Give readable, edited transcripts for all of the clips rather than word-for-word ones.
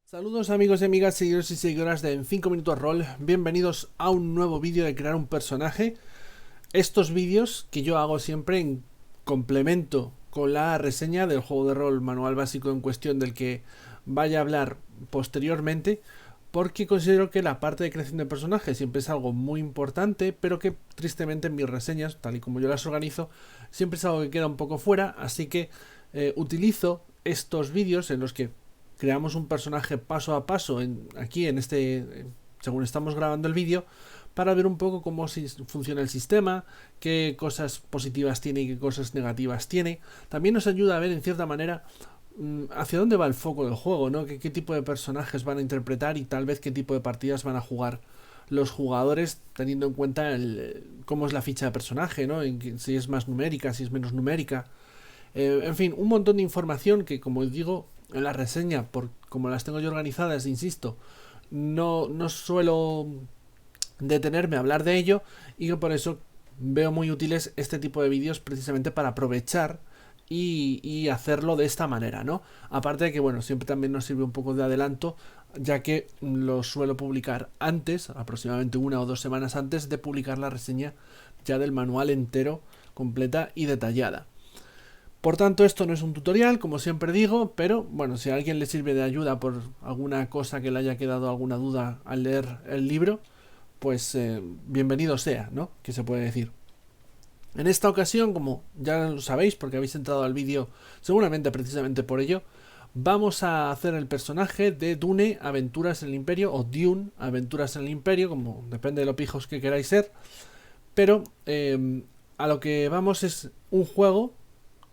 Saludos amigos y amigas, seguidores y seguidoras de En 5 Minutos Roll. Bienvenidos a un nuevo vídeo de crear un personaje. Estos vídeos que yo hago siempre en complemento con la reseña del juego de rol manual básico en cuestión del que vaya a hablar posteriormente, porque considero que la parte de creación de personajes siempre es algo muy importante, pero que tristemente en mis reseñas, tal y como yo las organizo, siempre es algo que queda un poco fuera, así que utilizo estos vídeos en los que creamos un personaje paso a paso aquí en según estamos grabando el vídeo, para ver un poco cómo funciona el sistema, qué cosas positivas tiene y qué cosas negativas tiene. También nos ayuda a ver en cierta manera hacia dónde va el foco del juego, ¿no? ¿Qué tipo de personajes van a interpretar y tal vez qué tipo de partidas van a jugar los jugadores, teniendo en cuenta cómo es la ficha de personaje, ¿no? Si es más numérica, si es menos numérica. En fin, un montón de información que, como digo, en la reseña, como las tengo yo organizadas, insisto, no suelo detenerme a hablar de ello, y que por eso veo muy útiles este tipo de vídeos precisamente para aprovechar y hacerlo de esta manera, ¿no? Aparte de que, bueno, siempre también nos sirve un poco de adelanto, ya que lo suelo publicar antes, aproximadamente 1 o 2 semanas antes de publicar la reseña ya del manual entero, completa y detallada. Por tanto, esto no es un tutorial, como siempre digo, pero bueno, si a alguien le sirve de ayuda por alguna cosa que le haya quedado alguna duda al leer el libro, pues bienvenido sea, ¿no? Que se puede decir. En esta ocasión, como ya lo sabéis, porque habéis entrado al vídeo seguramente precisamente por ello, vamos a hacer el personaje de Dune Aventuras en el Imperio, o Dune Aventuras en el Imperio, como depende de lo pijos que queráis ser, pero a lo que vamos es un juego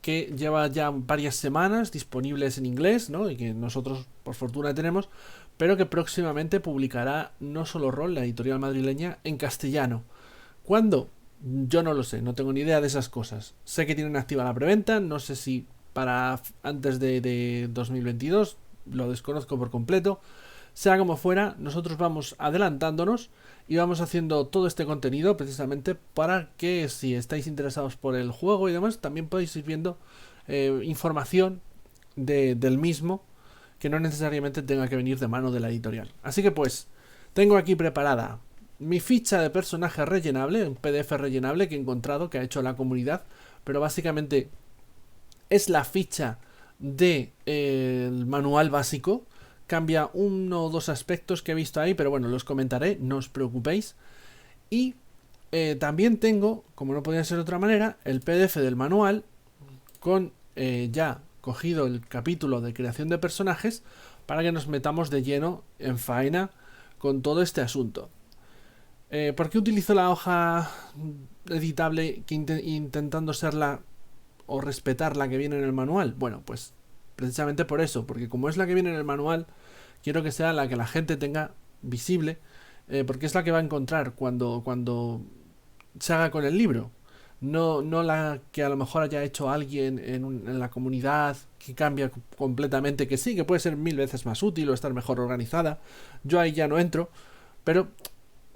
que lleva ya varias semanas disponibles en inglés, ¿no? Y que nosotros por fortuna tenemos, pero que próximamente publicará No Solo Roll, la editorial madrileña, en castellano. ¿Cuándo? Yo no lo sé, no tengo ni idea de esas cosas. Sé que tienen activa la preventa, no sé si para antes de 2022, lo desconozco por completo. Sea como fuera, nosotros vamos adelantándonos y vamos haciendo todo este contenido precisamente para que, si estáis interesados por el juego y demás, también podéis ir viendo información del mismo, que no necesariamente tenga que venir de mano de la editorial. Así que pues, tengo aquí preparada mi ficha de personaje rellenable, un PDF rellenable que he encontrado, que ha hecho la comunidad, pero básicamente es la ficha del manual básico. Cambia 1 o 2 aspectos que he visto ahí, pero bueno, los comentaré, no os preocupéis. Y también tengo, como no podía ser de otra manera, el PDF del manual con ya cogido el capítulo de creación de personajes, para que nos metamos de lleno en faena con todo este asunto. ¿Por qué utilizo la hoja editable intentando ser la o respetar la que viene en el manual? Bueno, pues precisamente por eso, porque como es la que viene en el manual, quiero que sea la que la gente tenga visible, porque es la que va a encontrar cuando se haga con el libro. No la que a lo mejor haya hecho alguien en la comunidad, que cambia completamente, que sí, que puede ser 1000 veces más útil o estar mejor organizada. Yo ahí ya no entro, pero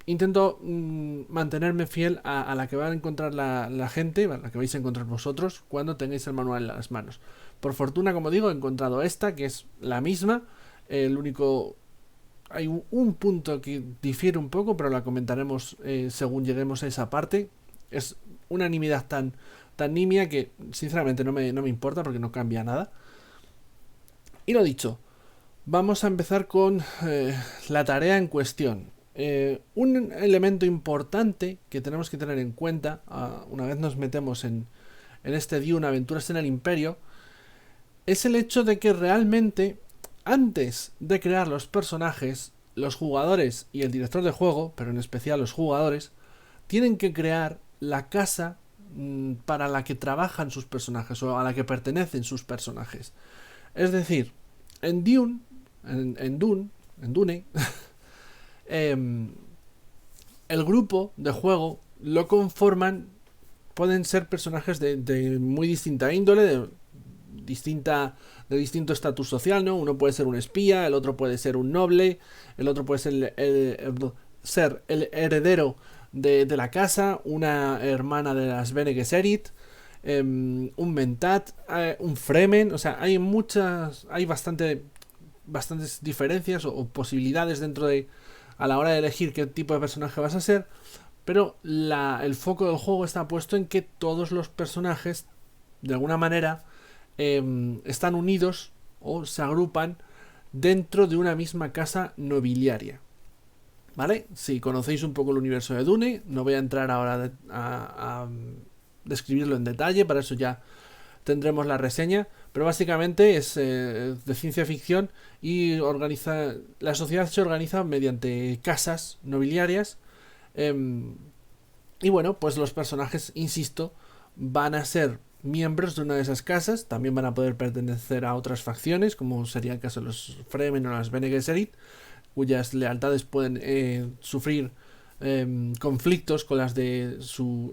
intento mantenerme fiel a la que va a encontrar la gente, a la que vais a encontrar vosotros cuando tengáis el manual en las manos. Por fortuna, como digo, he encontrado esta, que es la misma. El único... Hay un punto que difiere un poco, pero la comentaremos según lleguemos a esa parte. Es una nimiedad tan nimia que sinceramente no me importa, porque no cambia nada. Y lo dicho, vamos a empezar con la tarea en cuestión. Un elemento importante que tenemos que tener en cuenta una vez nos metemos en este Dune Aventuras en el Imperio, es el hecho de que realmente, antes de crear los personajes, los jugadores y el director de juego, pero en especial los jugadores, tienen que crear la casa para la que trabajan sus personajes, o a la que pertenecen sus personajes. Es decir, en Dune, el grupo de juego lo conforman, pueden ser personajes de muy distinta índole, de distinto estatus social, ¿no? Uno puede ser un espía, el otro puede ser un noble, el otro puede ser el heredero de la casa, una hermana de las Bene Gesserit, un Mentat, un Fremen. O sea, hay bastante bastantes diferencias o posibilidades dentro de a la hora de elegir qué tipo de personaje vas a ser, pero el foco del juego está puesto en que todos los personajes de alguna manera están unidos o se agrupan dentro de una misma casa nobiliaria. ¿Vale? Si conocéis un poco el universo de Dune, no voy a entrar ahora a describirlo en detalle, para eso ya tendremos la reseña, pero básicamente es de ciencia ficción y la sociedad se organiza mediante casas nobiliarias y bueno, pues los personajes, insisto, van a ser miembros de una de esas casas, también van a poder pertenecer a otras facciones, como sería el caso de los Fremen o las Bene Gesserit, cuyas lealtades pueden sufrir conflictos con las de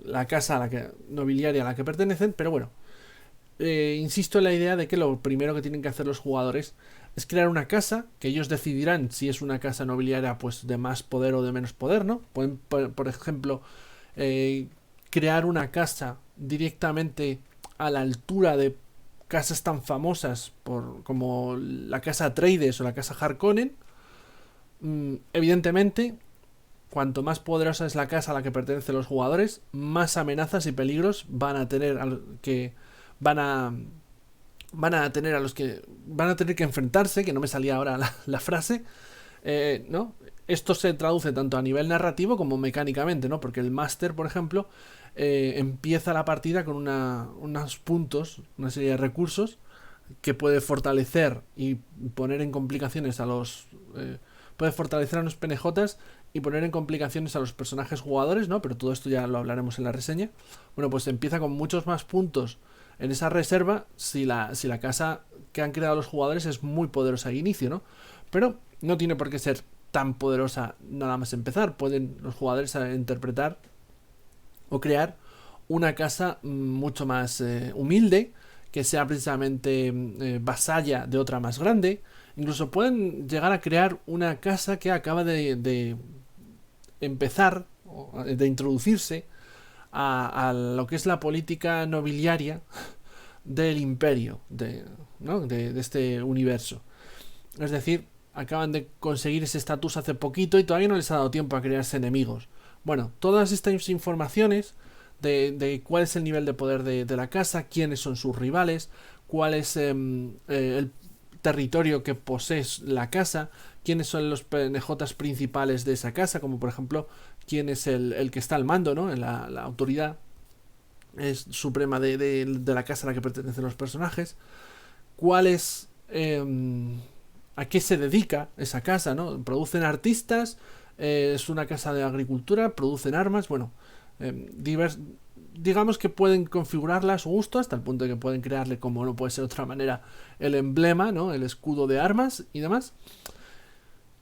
la casa nobiliaria a la que pertenecen, pero bueno, insisto en la idea de que lo primero que tienen que hacer los jugadores es crear una casa, que ellos decidirán si es una casa nobiliaria pues de más poder o de menos poder, ¿no? Pueden, por ejemplo, crear una casa directamente a la altura de casas tan famosas como la casa Atreides o la casa Harkonnen. Evidentemente, cuanto más poderosa es la casa a la que pertenecen los jugadores, más amenazas y peligros van a tener van a tener que enfrentarse, que no me salía ahora la frase, ¿no? Esto se traduce tanto a nivel narrativo como mecánicamente, ¿no? Porque el máster, por ejemplo, empieza la partida con unos puntos, una serie de recursos que puede fortalecer y poner en complicaciones puede fortalecer a los PNJs y poner en complicaciones a los personajes jugadores, ¿no? Pero todo esto ya lo hablaremos en la reseña. Bueno, pues empieza con muchos más puntos en esa reserva si la casa que han creado los jugadores es muy poderosa al inicio, ¿no? Pero no tiene por qué ser tan poderosa nada más empezar. Pueden los jugadores interpretar o crear una casa mucho más humilde, que sea precisamente vasalla de otra más grande. Incluso pueden llegar a crear una casa que acaba de empezar, de introducirse a lo que es la política nobiliaria del imperio, ¿no? de este universo. Es decir, acaban de conseguir ese estatus hace poquito y todavía no les ha dado tiempo a crearse enemigos. Bueno, todas estas informaciones de cuál es el nivel de poder de la casa, quiénes son sus rivales, cuál es el territorio que posee la casa, quiénes son los PNJs principales de esa casa, como por ejemplo quién es el que está al mando, ¿no? La autoridad es suprema de la casa a la que pertenecen los personajes, cuál es a qué se dedica esa casa, ¿no? Producen artistas, es una casa de agricultura, producen armas, bueno, digamos que pueden configurarla a su gusto hasta el punto de que pueden crearle, como no puede ser de otra manera, el emblema, ¿no? El escudo de armas y demás.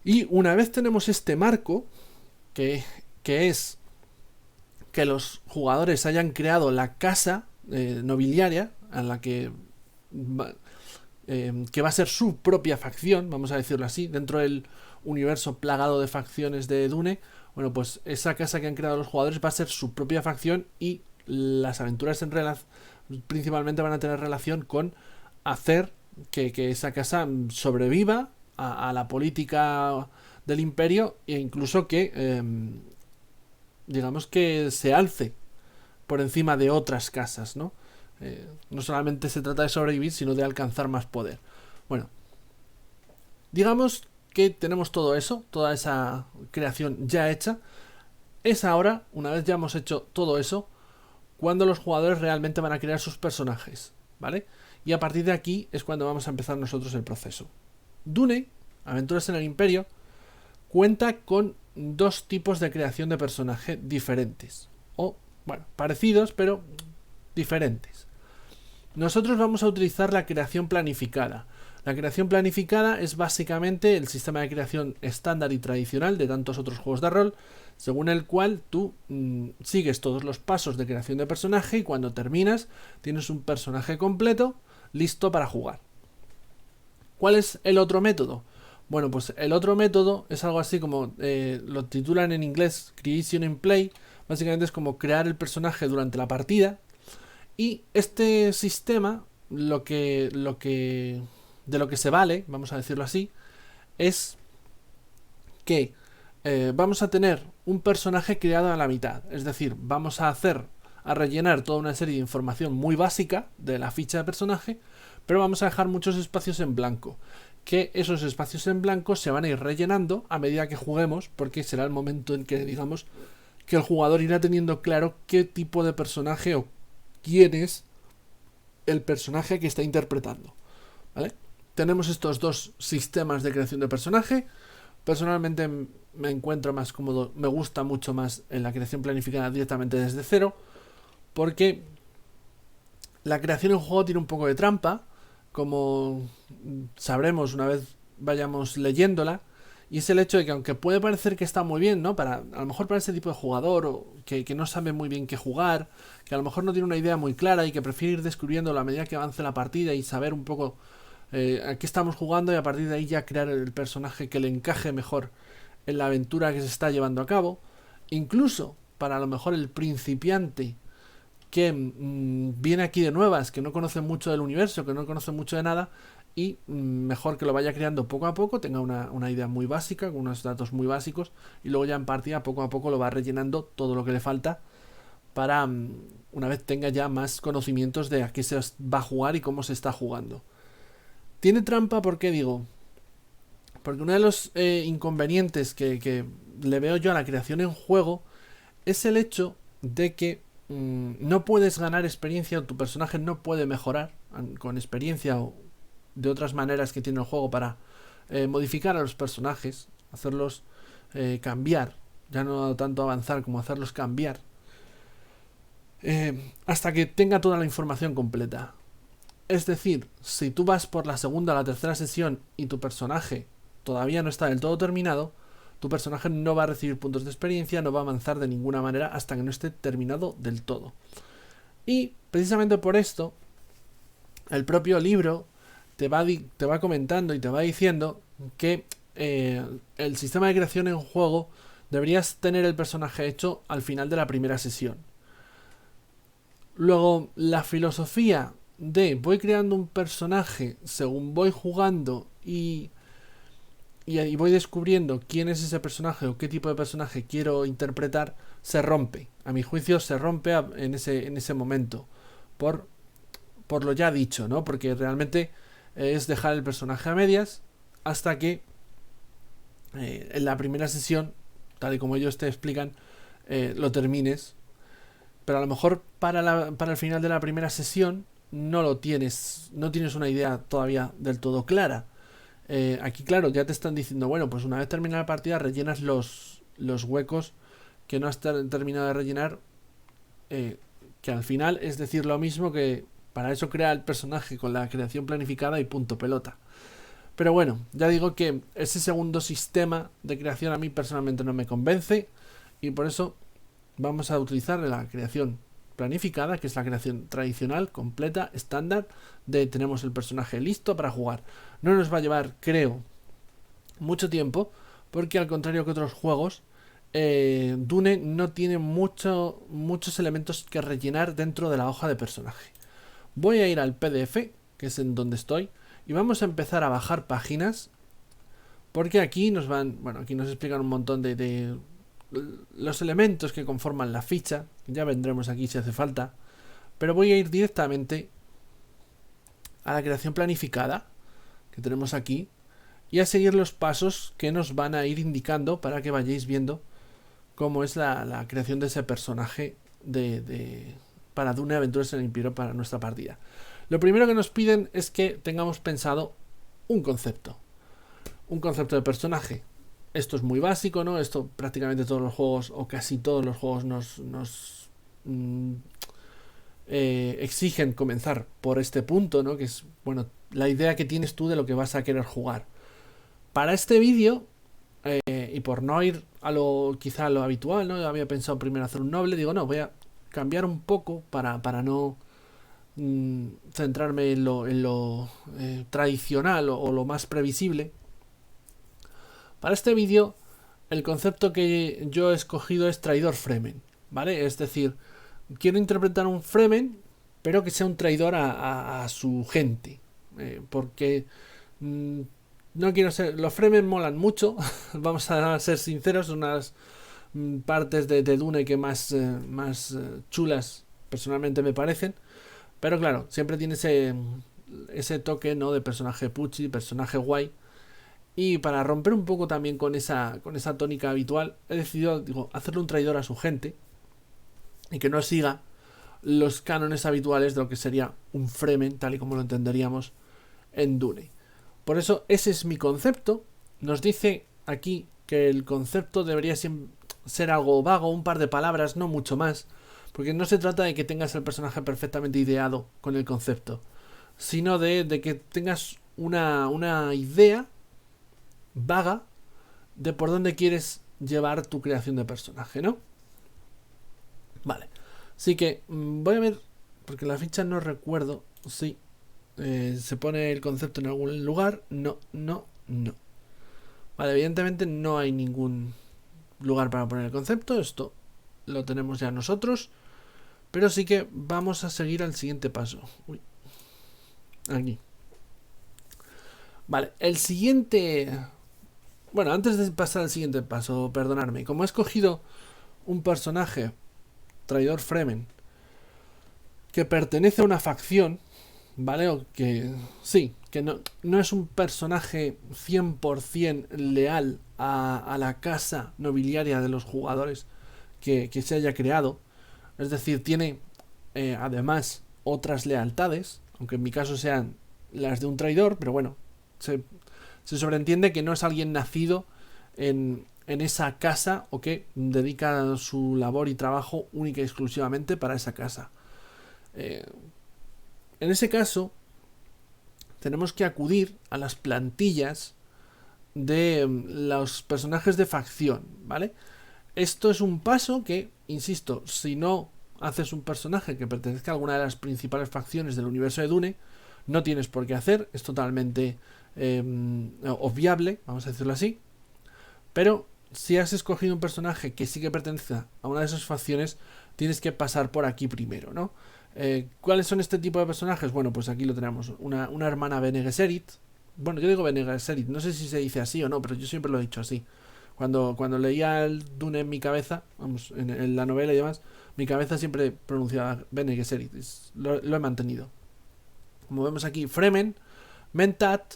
Y una vez tenemos este marco, que es que los jugadores hayan creado la casa nobiliaria en la que va a ser su propia facción, vamos a decirlo así, dentro del universo plagado de facciones de Dune. Bueno, pues esa casa que han creado los jugadores va a ser su propia facción y las aventuras principalmente van a tener relación con hacer que esa casa sobreviva a la política del imperio e incluso que digamos que se alce por encima de otras casas, ¿no? No solamente se trata de sobrevivir, sino de alcanzar más poder. Bueno, digamos que tenemos todo eso, toda esa creación ya hecha. Es ahora, una vez ya hemos hecho todo eso, cuando los jugadores realmente van a crear sus personajes, ¿vale? Y a partir de aquí es cuando vamos a empezar nosotros el proceso. Dune, Aventuras en el Imperio, cuenta con dos tipos de creación de personaje diferentes. O, bueno, parecidos, pero diferentes. Nosotros vamos a utilizar la creación planificada. La creación planificada es básicamente el sistema de creación estándar y tradicional de tantos otros juegos de rol, según el cual tú sigues todos los pasos de creación de personaje y cuando terminas tienes un personaje completo listo para jugar. ¿Cuál es el otro método? Bueno, pues el otro método es algo así como lo titulan en inglés Creation in Play. Básicamente es como crear el personaje durante la partida. Y este sistema de lo que se vale, vamos a decirlo así, es que vamos a tener un personaje creado a la mitad. Es decir, vamos a rellenar toda una serie de información muy básica de la ficha de personaje, pero vamos a dejar muchos espacios en blanco. Que esos espacios en blanco se van a ir rellenando a medida que juguemos, porque será el momento en que, digamos, que el jugador irá teniendo claro qué tipo de personaje o quién es el personaje que está interpretando. ¿Vale? Tenemos estos dos sistemas de creación de personaje. Personalmente me encuentro más cómodo, me gusta mucho más en la creación planificada directamente desde cero, porque la creación en juego tiene un poco de trampa, como sabremos una vez vayamos leyéndola, y es el hecho de que aunque puede parecer que está muy bien, ¿no? A lo mejor para ese tipo de jugador o que no sabe muy bien qué jugar, que a lo mejor no tiene una idea muy clara y que prefiere ir descubriéndolo a medida que avance la partida y saber un poco a qué estamos jugando, y a partir de ahí ya crear el personaje que le encaje mejor en la aventura que se está llevando a cabo. Incluso para a lo mejor el principiante que viene aquí de nuevas, que no conoce mucho del universo, que no conoce mucho de nada, y mejor que lo vaya creando poco a poco, tenga una idea muy básica, con unos datos muy básicos, y luego ya en partida poco a poco lo va rellenando todo lo que le falta para una vez tenga ya más conocimientos de a qué se va a jugar y cómo se está jugando. Tiene trampa, ¿por qué digo? Porque uno de los inconvenientes que le veo yo a la creación en juego es el hecho de que no puedes ganar experiencia, o tu personaje no puede mejorar con experiencia o de otras maneras que tiene el juego para modificar a los personajes, hacerlos cambiar, ya no tanto avanzar como hacerlos cambiar, hasta que tenga toda la información completa. Es decir, si tú vas por la segunda o la tercera sesión y tu personaje todavía no está del todo terminado, tu personaje no va a recibir puntos de experiencia, no va a avanzar de ninguna manera hasta que no esté terminado del todo. Y precisamente por esto, el propio libro te va comentando y te va diciendo que el sistema de creación en juego deberías tener el personaje hecho al final de la primera sesión. Luego, la filosofía de voy creando un personaje según voy jugando y voy descubriendo quién es ese personaje o qué tipo de personaje quiero interpretar, se rompe. A mi juicio se rompe en ese momento. Por lo ya dicho, ¿no? Porque realmente es dejar el personaje a medias hasta que en la primera sesión, tal y como ellos te explican, lo termines. Pero a lo mejor para el final de la primera sesión no tienes una idea todavía del todo clara. Aquí, claro, ya te están diciendo, bueno, pues una vez terminada la partida rellenas los huecos que no has terminado de rellenar, que al final es decir lo mismo, que para eso crea el personaje con la creación planificada y punto pelota. Pero bueno, ya digo que ese segundo sistema de creación a mí personalmente no me convence, y por eso vamos a utilizar la creación planificada, que es la creación tradicional, completa, estándar, de tenemos el personaje listo para jugar. No nos va a llevar, creo, mucho tiempo, porque al contrario que otros juegos, Dune no tiene muchos elementos que rellenar dentro de la hoja de personaje. Voy a ir al PDF, que es en donde estoy, y vamos a empezar a bajar páginas, porque aquí nos explican un montón de los elementos que conforman la ficha. Ya vendremos aquí si hace falta, pero voy a ir directamente a la creación planificada que tenemos aquí y a seguir los pasos que nos van a ir indicando para que vayáis viendo cómo es la creación de ese personaje para Dune Aventuras en el Imperio para nuestra partida. Lo primero que nos piden es que tengamos pensado un concepto de personaje. Esto es muy básico, ¿no? Esto prácticamente todos los juegos, o casi todos los juegos, nos exigen comenzar por este punto, ¿no? Que es, bueno, la idea que tienes tú de lo que vas a querer jugar. Para este vídeo, y por no ir a lo habitual, ¿no? Yo había pensado primero hacer un noble, digo, no, voy a cambiar un poco para no centrarme en lo tradicional o lo más previsible. Para este vídeo, el concepto que yo he escogido es traidor Fremen, ¿vale? Es decir, quiero interpretar un Fremen, pero que sea un traidor a su gente, porque no quiero ser... Los Fremen molan mucho, vamos a ser sinceros, unas partes de Dune que más chulas personalmente me parecen. Pero claro, siempre tiene ese toque, ¿no? De personaje puchi, personaje guay. Y para romper un poco también con esa tónica habitual, he decidido, digo, hacerle un traidor a su gente y que no siga los cánones habituales de lo que sería un Fremen, tal y como lo entenderíamos en Dune. Por eso ese es mi concepto. Nos dice aquí que el concepto debería ser algo vago, un par de palabras, no mucho más, porque no se trata de que tengas el personaje perfectamente ideado con el concepto, sino de que tengas una idea vaga de por dónde quieres llevar tu creación de personaje, ¿no? Vale. Así que voy a ver, porque en la ficha no recuerdo si se pone el concepto en algún lugar. No. Vale, evidentemente no hay ningún lugar para poner el concepto. Esto lo tenemos ya nosotros. Pero sí que vamos a seguir al siguiente paso. Uy. Aquí. Vale, el siguiente... Bueno, antes de pasar al siguiente paso, perdonadme. Como he escogido un personaje, traidor Fremen, que pertenece a una facción, ¿vale? O que sí, que no es un personaje 100% leal a la casa nobiliaria de los jugadores que se haya creado. Es decir, tiene además otras lealtades, aunque en mi caso sean las de un traidor, pero bueno, se sobreentiende que no es alguien nacido en esa casa o que dedica su labor y trabajo única y exclusivamente para esa casa. En ese caso, tenemos que acudir a las plantillas de los personajes de facción, ¿vale? Esto es un paso que, insisto, si no haces un personaje que pertenezca a alguna de las principales facciones del universo de Dune, no tienes por qué hacer, es totalmente obviable, vamos a decirlo así. Pero si has escogido un personaje que sí que pertenece a una de esas facciones, tienes que pasar por aquí primero, ¿no? ¿Cuáles son este tipo de personajes? Bueno, pues aquí lo tenemos. Una hermana Bene Gesserit. Bueno, yo digo Bene Gesserit, no sé si se dice así o no, pero yo siempre lo he dicho así. Cuando leía el Dune en mi cabeza, vamos, en la novela y demás, mi cabeza siempre pronunciaba Bene Gesserit. Lo he mantenido. Como vemos aquí, Fremen, Mentat,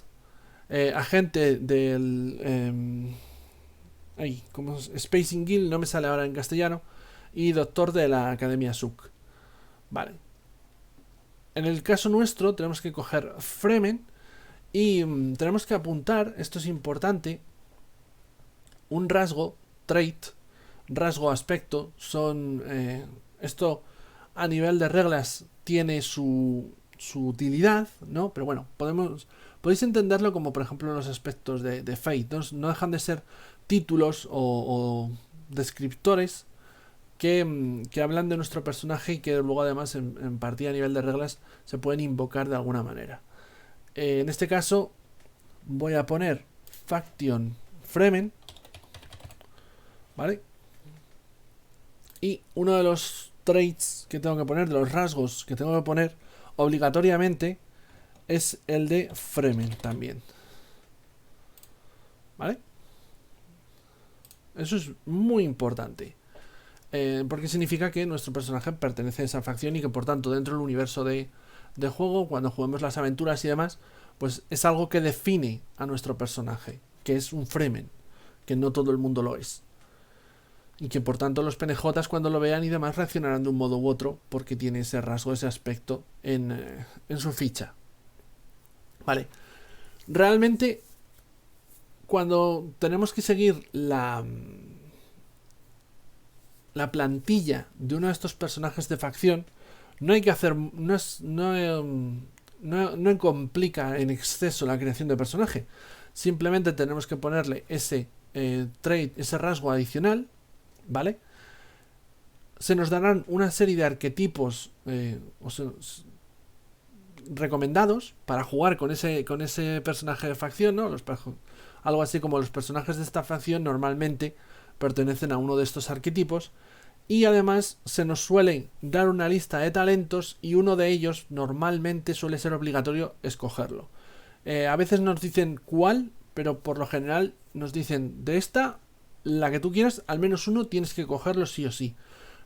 agente del... como Spacing Guild, no me sale ahora en castellano, y doctor de la Academia Suk. Vale. En el caso nuestro tenemos que coger Fremen y tenemos que apuntar, esto es importante, un rasgo, trait, rasgo, aspecto, son... esto a nivel de reglas tiene su utilidad, ¿no? Pero bueno, podéis entenderlo como por ejemplo los aspectos de Fate, ¿no? No dejan de ser títulos o descriptores que hablan de nuestro personaje y que luego además en partida a nivel de reglas se pueden invocar de alguna manera. En este caso voy a poner Faction Fremen, ¿vale? Y uno de los traits que tengo que poner, de los rasgos que tengo que poner obligatoriamente, es el de Fremen también, ¿vale? Eso es muy importante. Porque significa que nuestro personaje pertenece a esa facción y que por tanto dentro del universo de juego, cuando juguemos las aventuras y demás, pues es algo que define a nuestro personaje, que es un Fremen, que no todo el mundo lo es. Y que por tanto los PNJs cuando lo vean y demás reaccionarán de un modo u otro porque tiene ese rasgo, ese aspecto en su ficha. Vale. Realmente, cuando tenemos que seguir la plantilla de uno de estos personajes de facción, no hay que hacer, no complica en exceso la creación de personaje. Simplemente tenemos que ponerle ese trait, ese rasgo adicional, ¿vale? Se nos darán una serie de arquetipos recomendados para jugar con ese personaje de facción, ¿no? Algo así como los personajes de esta facción normalmente pertenecen a uno de estos arquetipos, y además se nos suele dar una lista de talentos y uno de ellos normalmente suele ser obligatorio escogerlo. A veces nos dicen cuál, pero por lo general nos dicen de esta, la que tú quieras, al menos uno tienes que cogerlo sí o sí,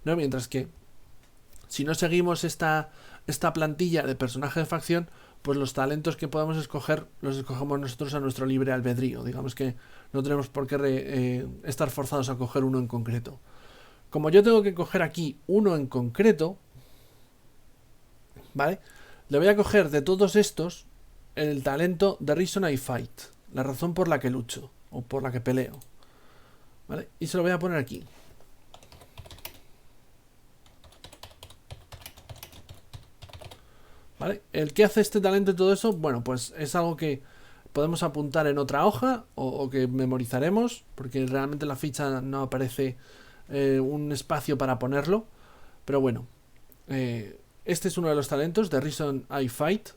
¿no? Mientras que si no seguimos esta plantilla de personaje de facción, pues los talentos que podamos escoger los escogemos nosotros a nuestro libre albedrío. Digamos que no tenemos por qué estar forzados a coger uno en concreto. Como yo tengo que coger aquí uno en concreto, ¿vale? Le voy a coger de todos estos el talento The Reason I Fight, la razón por la que lucho o por la que peleo, ¿vale? Y se lo voy a poner aquí. ¿Vale? El que hace este talento y todo eso, bueno, pues es algo que podemos apuntar en otra hoja o que memorizaremos, porque realmente en la ficha no aparece un espacio para ponerlo. Pero bueno, este es uno de los talentos, The Reason I Fight,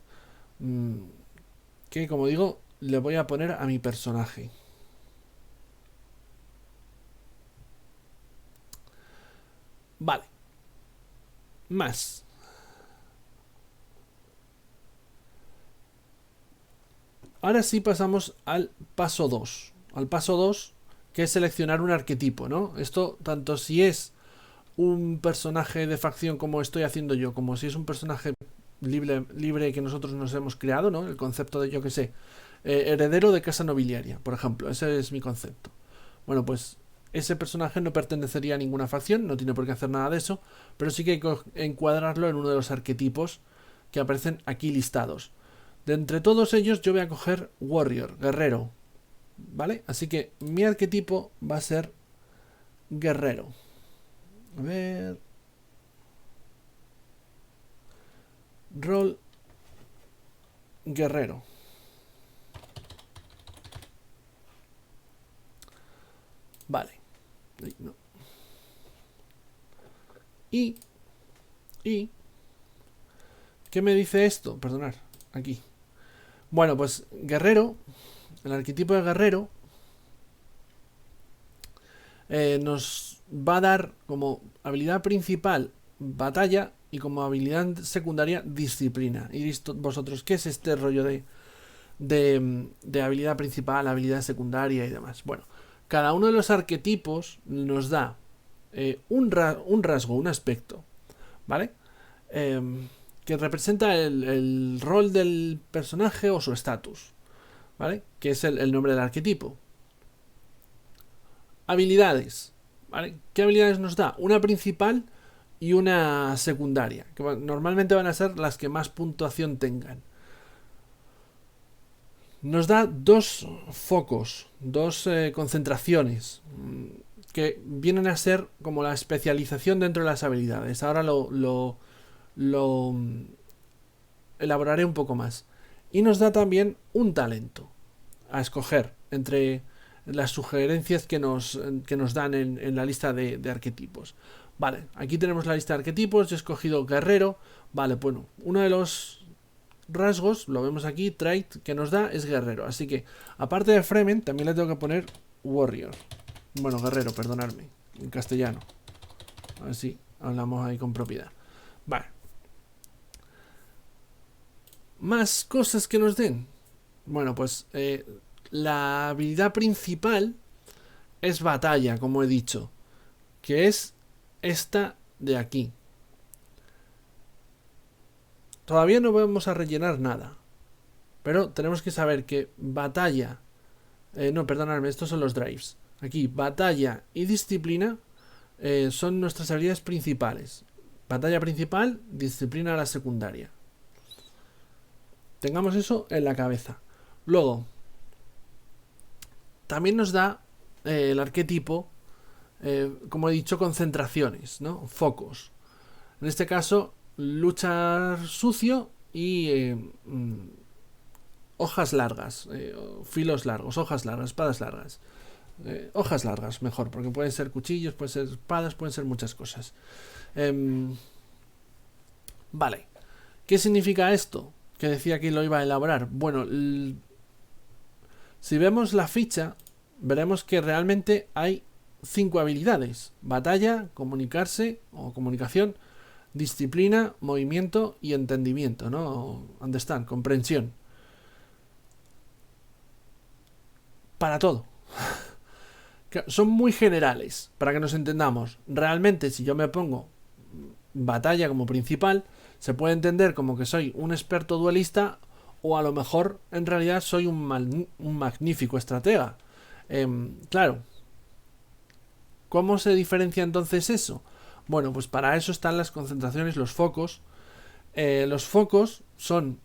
que como digo, le voy a poner a mi personaje. Vale. Más. Ahora sí pasamos al paso 2. Al paso 2, que es seleccionar un arquetipo, ¿no? Esto, tanto si es un personaje de facción como estoy haciendo yo, como si es un personaje libre que nosotros nos hemos creado, ¿no? El concepto de, yo que sé, heredero de casa nobiliaria, por ejemplo. Ese es mi concepto. Bueno, pues ese personaje no pertenecería a ninguna facción, no tiene por qué hacer nada de eso, pero sí que hay que encuadrarlo en uno de los arquetipos que aparecen aquí listados. De entre todos ellos yo voy a coger Warrior, guerrero, ¿vale? Así que mi arquetipo va a ser guerrero. A ver... Rol guerrero. Vale. No. Y... ¿Qué me dice esto? Perdonad, aquí. Bueno, pues guerrero, el arquetipo de guerrero nos va a dar como habilidad principal batalla y como habilidad secundaria disciplina. Y visto vosotros, ¿qué es este rollo de habilidad principal, habilidad secundaria y demás? Bueno, cada uno de los arquetipos nos da un rasgo, un aspecto, ¿vale? Que representa el rol del personaje o su estatus, ¿vale? Que es el nombre del arquetipo. Habilidades, ¿vale? ¿Qué habilidades nos da? Una principal y una secundaria, que normalmente van a ser las que más puntuación tengan. Nos da dos focos, dos concentraciones, que vienen a ser como la especialización dentro de las habilidades. Ahora lo elaboraré un poco más. Y nos da también un talento a escoger entre las sugerencias que nos dan en la lista de arquetipos. Vale, aquí tenemos la lista de arquetipos. Yo he escogido guerrero. Vale, bueno, uno de los rasgos, lo vemos aquí, trait, que nos da es guerrero. Así que, aparte de Fremen, también le tengo que poner warrior. Bueno, guerrero, perdonadme, en castellano. Así, hablamos ahí con propiedad. Vale. Más cosas que nos den. Bueno, pues la habilidad principal es batalla, como he dicho, que es esta de aquí. Todavía no vamos a rellenar nada, pero tenemos que saber que batalla, no, perdonadme, estos son los drives. Aquí, batalla y disciplina son nuestras habilidades principales. Batalla principal, disciplina la secundaria. Tengamos eso en la cabeza. Luego, también nos da el arquetipo, como he dicho, concentraciones, ¿no? Focos. En este caso, luchar sucio y hojas largas, filos largos, hojas largas, espadas largas. Hojas largas, mejor, porque pueden ser cuchillos, pueden ser espadas, pueden ser muchas cosas. Vale. ¿Qué significa esto? Que decía que lo iba a elaborar. Bueno, si vemos la ficha, veremos que realmente hay 5 habilidades: batalla, comunicarse o comunicación, disciplina, movimiento y entendimiento, ¿no? Understand, comprensión. para todo. Son muy generales, para que nos entendamos. Realmente, si yo me pongo batalla como principal, se puede entender como que soy un experto duelista, o a lo mejor en realidad soy un magnífico estratega. Claro, ¿cómo se diferencia entonces eso? Bueno, pues para eso están las concentraciones, los focos. Los focos son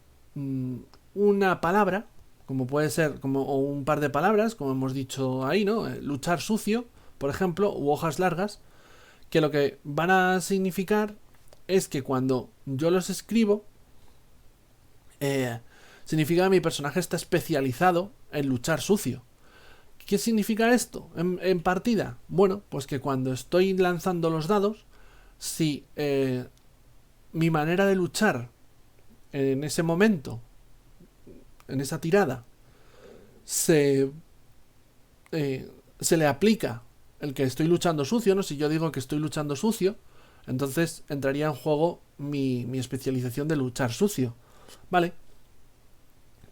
una palabra, como puede ser, o un par de palabras, como hemos dicho ahí, ¿no? Luchar sucio, por ejemplo, u hojas largas, que lo que van a significar es que cuando yo los escribo, significa que mi personaje está especializado en luchar sucio. ¿Qué significa esto en partida? Bueno, pues que cuando estoy lanzando los dados, si mi manera de luchar en ese momento, en esa tirada, se le aplica el que estoy luchando sucio, ¿no? Si yo digo que estoy luchando sucio, entonces entraría en juego mi especialización de luchar sucio. Vale,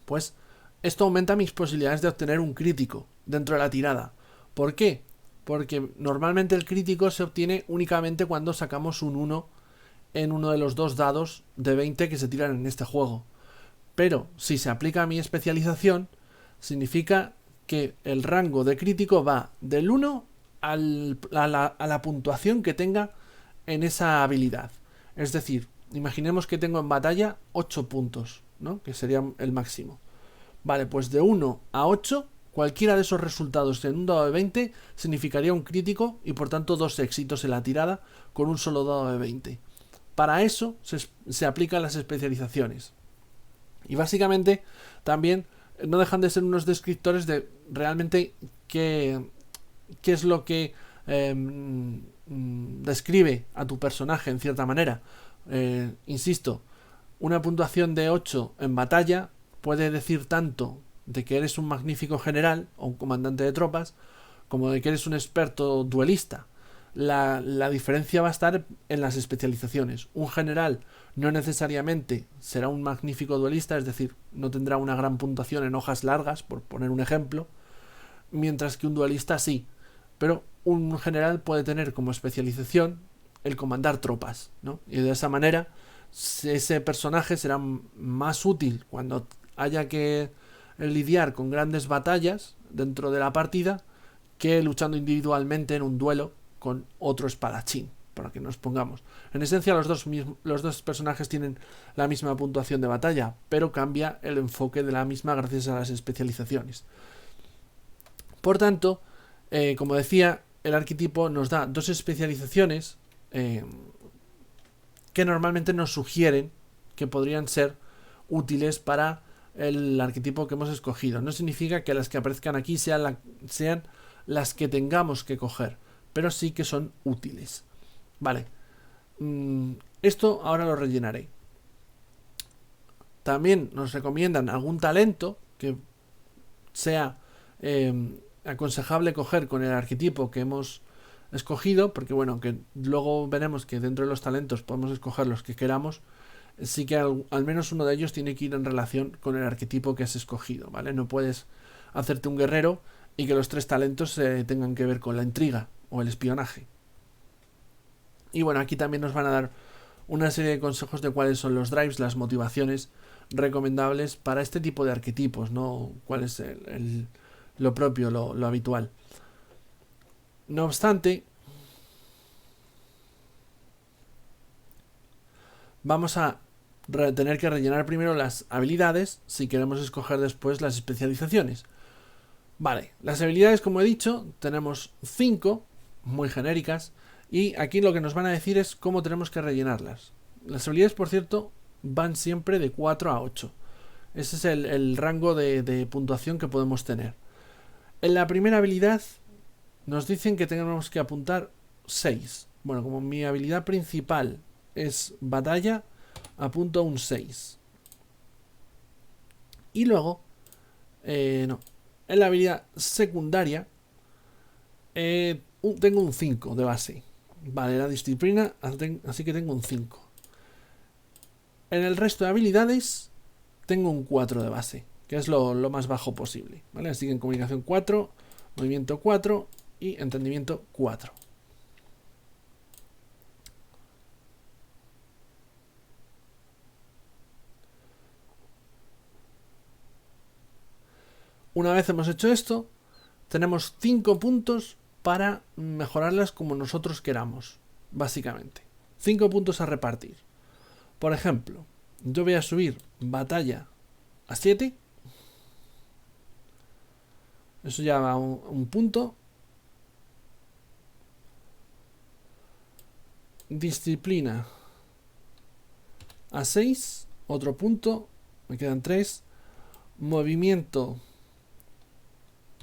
pues esto aumenta mis posibilidades de obtener un crítico dentro de la tirada. ¿Por qué? Porque normalmente el crítico se obtiene únicamente cuando sacamos un 1 en uno de los dos dados de 20 que se tiran en este juego. Pero si se aplica a mi especialización, significa que el rango de crítico va del 1 a la puntuación que tenga en esa habilidad. Es decir, imaginemos que tengo en batalla 8 puntos, ¿no? Que sería el máximo. Vale, pues de 1 a 8, cualquiera de esos resultados en un dado de 20 significaría un crítico y por tanto 2 éxitos en la tirada con un solo dado de 20. Para eso se aplican las especializaciones. Y básicamente también no dejan de ser unos descriptores de realmente qué es lo que describe a tu personaje en cierta manera. Insisto, una puntuación de 8 en batalla puede decir tanto de que eres un magnífico general o un comandante de tropas, como de que eres un experto duelista. La diferencia va a estar en las especializaciones. Un general no necesariamente será un magnífico duelista, es decir, no tendrá una gran puntuación en hojas largas, por poner un ejemplo, mientras que un duelista sí. Pero un general puede tener como especialización el comandar tropas, ¿no? Y de esa manera ese personaje será más útil cuando haya que lidiar con grandes batallas dentro de la partida que luchando individualmente en un duelo con otro espadachín, para que nos pongamos. En esencia los dos personajes tienen la misma puntuación de batalla, pero cambia el enfoque de la misma gracias a las especializaciones. Por tanto, como decía, el arquetipo nos da dos especializaciones que normalmente nos sugieren que podrían ser útiles para el arquetipo que hemos escogido. No significa que las que aparezcan aquí sean las que tengamos que coger, pero sí que son útiles. Vale, esto ahora lo rellenaré. También nos recomiendan algún talento que sea aconsejable coger con el arquetipo que hemos escogido, porque bueno, que luego veremos que dentro de los talentos podemos escoger los que queramos. Sí que al menos uno de ellos tiene que ir en relación con el arquetipo que has escogido, ¿vale? No puedes hacerte un guerrero y que los 3 talentos tengan que ver con la intriga o el espionaje. Y bueno, aquí también nos van a dar una serie de consejos de cuáles son los drives, las motivaciones recomendables para este tipo de arquetipos, ¿no? Cuál es lo propio, lo habitual. No obstante, vamos a tener que rellenar primero las habilidades si queremos escoger después las especializaciones. Vale, las habilidades, como he dicho, tenemos 5 muy genéricas y aquí lo que nos van a decir es cómo tenemos que rellenarlas. Las habilidades, por cierto, van siempre de 4 a 8. Ese es el rango de puntuación que podemos tener. En la primera habilidad nos dicen que tenemos que apuntar 6. Bueno, como mi habilidad principal es batalla, apunto un 6. Y luego, en la habilidad secundaria tengo un 5 de base. Vale, la disciplina, así que tengo un 5. En el resto de habilidades tengo un 4 de base, que es lo más bajo posible, ¿vale? Así que en comunicación 4, movimiento 4 y entendimiento 4. Una vez hemos hecho esto, tenemos 5 puntos para mejorarlas como nosotros queramos, básicamente. 5 puntos a repartir. Por ejemplo, yo voy a subir batalla a 7. Eso ya va a un punto. Disciplina a 6. Otro punto. Me quedan 3. Movimiento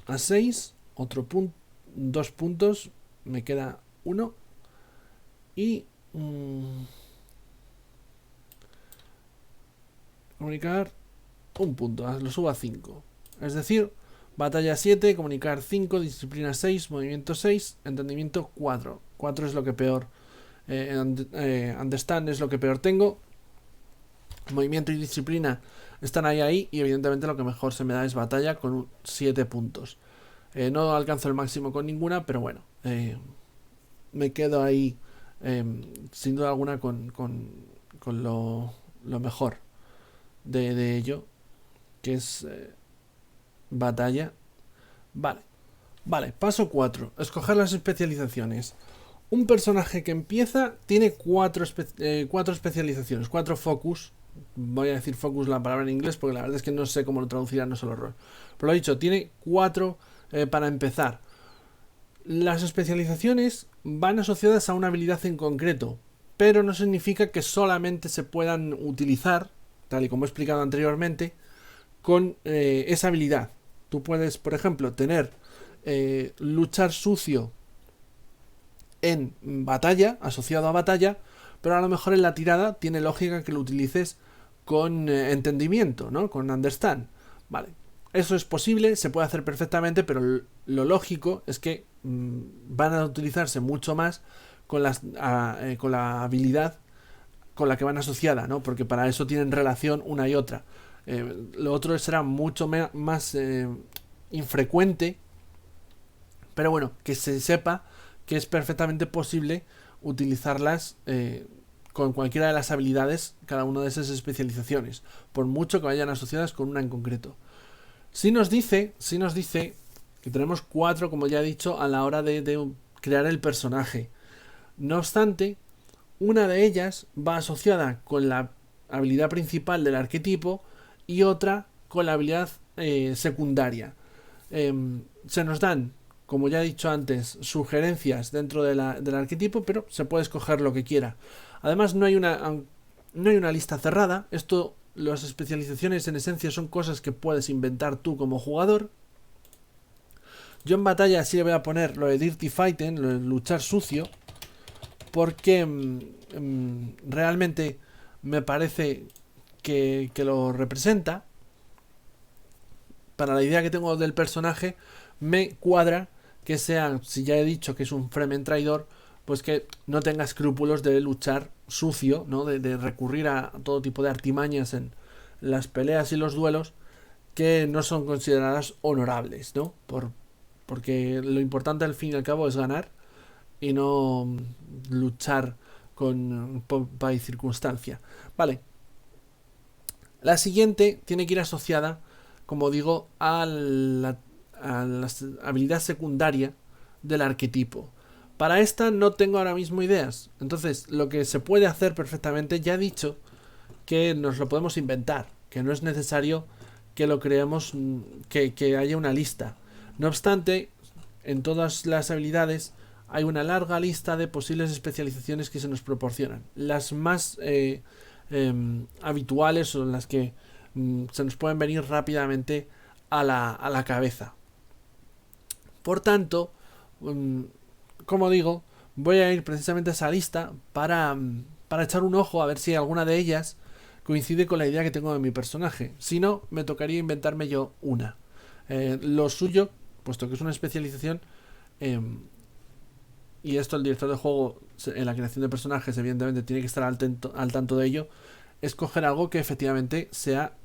a 6. Otro punto. 2 puntos. Me queda 1. Y... comunicar un punto. Lo subo a 5. Es decir... batalla 7, comunicar 5, disciplina 6, movimiento 6, entendimiento 4. 4 es lo que peor. Understand es lo que peor tengo. Movimiento y disciplina están ahí. Y evidentemente lo que mejor se me da es batalla con 7 puntos. No alcanzo el máximo con ninguna, pero bueno. Me quedo ahí sin duda alguna con lo mejor de ello. Que es... batalla. Vale, paso 4. Escoger las especializaciones. Un personaje que empieza tiene 4 especializaciones, 4 focus. Voy a decir focus la palabra en inglés porque la verdad es que no sé cómo lo traducirá, no solo rol. Pero lo he dicho, tiene 4 para empezar. Las especializaciones van asociadas a una habilidad en concreto, pero no significa que solamente se puedan utilizar, tal y como he explicado anteriormente, con esa habilidad. Tú puedes, por ejemplo, tener luchar sucio en batalla, asociado a batalla, pero a lo mejor en la tirada tiene lógica que lo utilices con entendimiento, ¿no? Con understand. Vale. Eso es posible, se puede hacer perfectamente, pero lo lógico es que van a utilizarse mucho más con la habilidad con la que van asociada, ¿no? Porque para eso tienen relación una y otra. Lo otro será mucho más infrecuente, pero bueno, que se sepa que es perfectamente posible utilizarlas con cualquiera de las habilidades, cada una de esas especializaciones, por mucho que vayan asociadas con una en concreto. Si nos dice que tenemos 4, como ya he dicho, a la hora de crear el personaje. No obstante, una de ellas va asociada con la habilidad principal del arquetipo y otra con la habilidad secundaria. Se nos dan, como ya he dicho antes, sugerencias dentro del arquetipo, pero se puede escoger lo que quiera. Además, no hay una lista cerrada. Las especializaciones en esencia son cosas que puedes inventar tú como jugador. Yo en batalla sí le voy a poner lo de Dirty Fighting, lo de luchar sucio, porque realmente me parece que lo representa. Para la idea que tengo del personaje, me cuadra que sea, si ya he dicho que es un Fremen traidor, pues que no tenga escrúpulos de luchar sucio, ¿no? De recurrir a todo tipo de artimañas en las peleas y los duelos que no son consideradas honorables, ¿no? Porque lo importante al fin y al cabo es ganar y no luchar con pompa y circunstancia. Vale. La siguiente tiene que ir asociada, como digo, a la habilidad secundaria del arquetipo. Para esta no tengo ahora mismo ideas. Entonces, lo que se puede hacer perfectamente, ya he dicho que nos lo podemos inventar, que no es necesario que lo creemos, que haya una lista. No obstante, en todas las habilidades hay una larga lista de posibles especializaciones que se nos proporcionan. Las más habituales son las que se nos pueden venir rápidamente a la cabeza. Por tanto, como digo, voy a ir precisamente a esa lista para echar un ojo a ver si alguna de ellas coincide con la idea que tengo de mi personaje. Si no, me tocaría inventarme yo una. Lo suyo, puesto que es una especialización, y esto el director de juego en la creación de personajes evidentemente tiene que estar al tanto de ello, es coger algo que efectivamente sea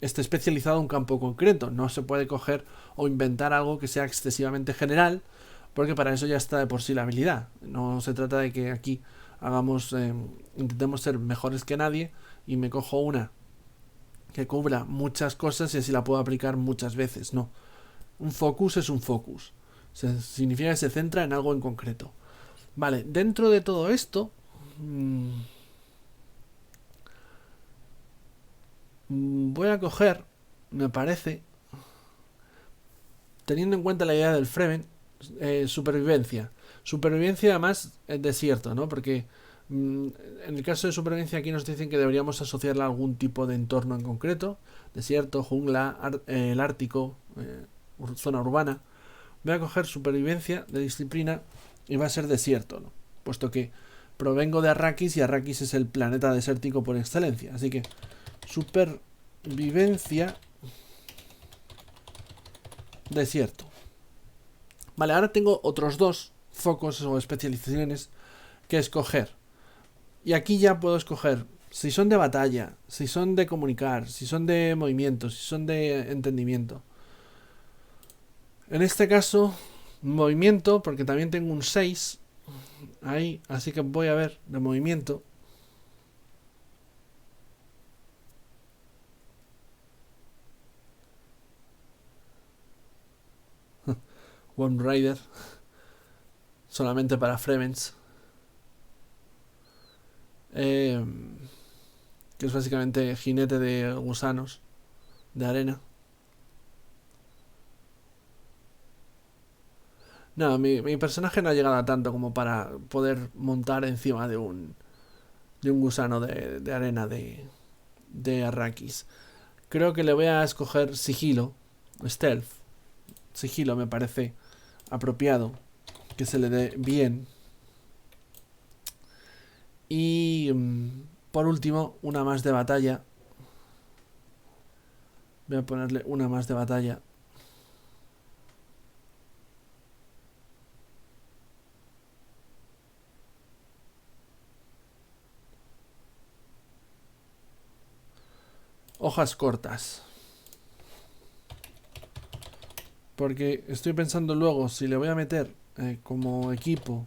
esté especializado en un campo concreto. No se puede coger o inventar algo que sea excesivamente general, porque para eso ya está de por sí la habilidad. No se trata de que aquí intentemos ser mejores que nadie y me cojo una que cubra muchas cosas y así la puedo aplicar muchas veces. No. Un focus es un focus. Significa que se centra en algo en concreto. Vale, dentro de todo esto, voy a coger, me parece, teniendo en cuenta la idea del Fremen, supervivencia. Supervivencia además en desierto, ¿no? Porque en el caso de supervivencia aquí nos dicen que deberíamos asociarla a algún tipo de entorno en concreto. Desierto, jungla, el Ártico, zona urbana. Voy a coger supervivencia de disciplina y va a ser desierto, ¿no? Puesto que provengo de Arrakis y Arrakis es el planeta desértico por excelencia. Así que supervivencia desierto. Vale, ahora tengo otros dos focos o especializaciones que escoger. Y aquí ya puedo escoger si son de batalla, si son de comunicar, si son de movimiento, si son de entendimiento. En este caso, movimiento, porque también tengo un 6 ahí, así que voy a ver de movimiento. One Rider, solamente para Fremens. Que es básicamente jinete de gusanos, de arena. No, mi personaje no ha llegado a tanto como para poder montar encima de un gusano de arena de Arrakis. Creo que le voy a escoger sigilo, stealth. Sigilo me parece apropiado, que se le dé bien. Y por último, una más de batalla. Voy a ponerle una más de batalla. Hojas cortas. Porque estoy pensando luego si le voy a meter como equipo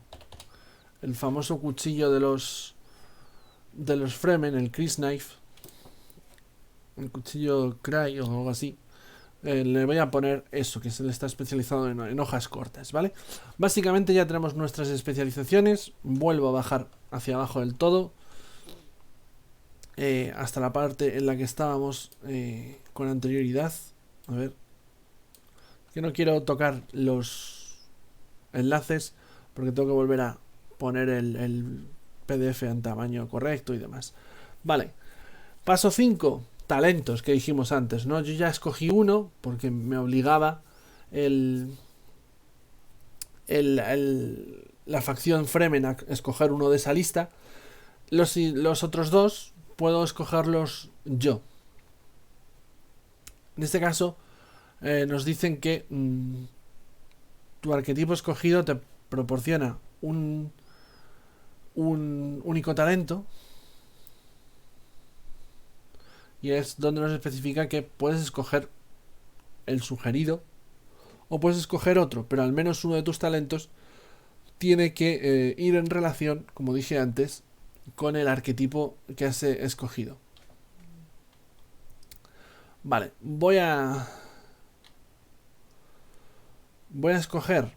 el famoso cuchillo de los Fremen, el Chris Knife, el cuchillo Cry o algo así. Le voy a poner eso, que se le está especializado en hojas cortas, ¿vale? Básicamente ya tenemos nuestras especializaciones. Vuelvo a bajar hacia abajo del todo. Hasta la parte en la que estábamos con anterioridad. A ver. Que no quiero tocar los enlaces porque tengo que volver a poner el PDF en tamaño correcto y demás. Vale. Paso 5. Talentos, que dijimos antes, ¿no? Yo ya escogí uno porque me obligaba la facción Fremen a escoger uno de esa lista. Los otros dos puedo escogerlos yo. En este caso nos dicen que tu arquetipo escogido te proporciona un único talento. Y es donde nos especifica que puedes escoger el sugerido o puedes escoger otro, pero al menos uno de tus talentos tiene que ir en relación, como dije antes, con el arquetipo que has escogido. Vale, voy a escoger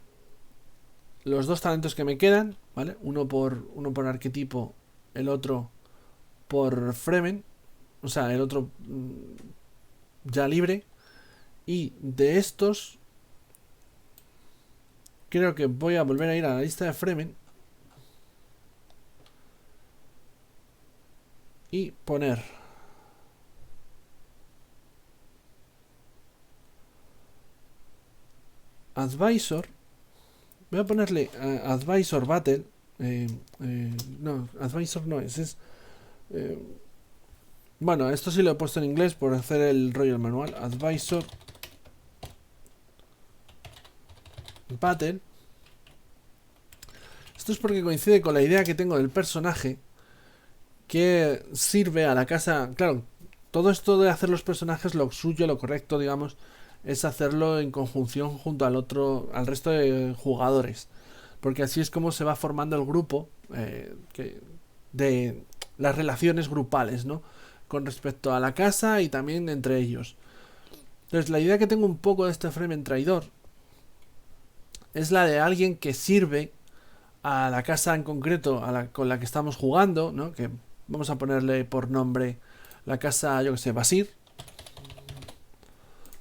los dos talentos que me quedan, ¿vale? Uno por arquetipo, el otro por Fremen. O sea, el otro ya libre. Y de estos creo que voy a volver a ir a la lista de Fremen y poner Advisor. Voy a ponerle Advisor Battle. No, Advisor no es bueno, esto sí lo he puesto en inglés por hacer el rollo del manual. Advisor Battle. Esto es porque coincide con la idea que tengo del personaje, que sirve a la casa. Claro, todo esto de hacer los personajes, lo suyo, lo correcto, digamos, es hacerlo en conjunción junto al resto de jugadores. Porque así es como se va formando el grupo de las relaciones grupales, ¿no? Con respecto a la casa y también entre ellos. Entonces, la idea que tengo un poco de este Fremen traidor es la de alguien que sirve a la casa en concreto con la que estamos jugando, ¿no? Que vamos a ponerle por nombre la casa, yo que sé, Basir,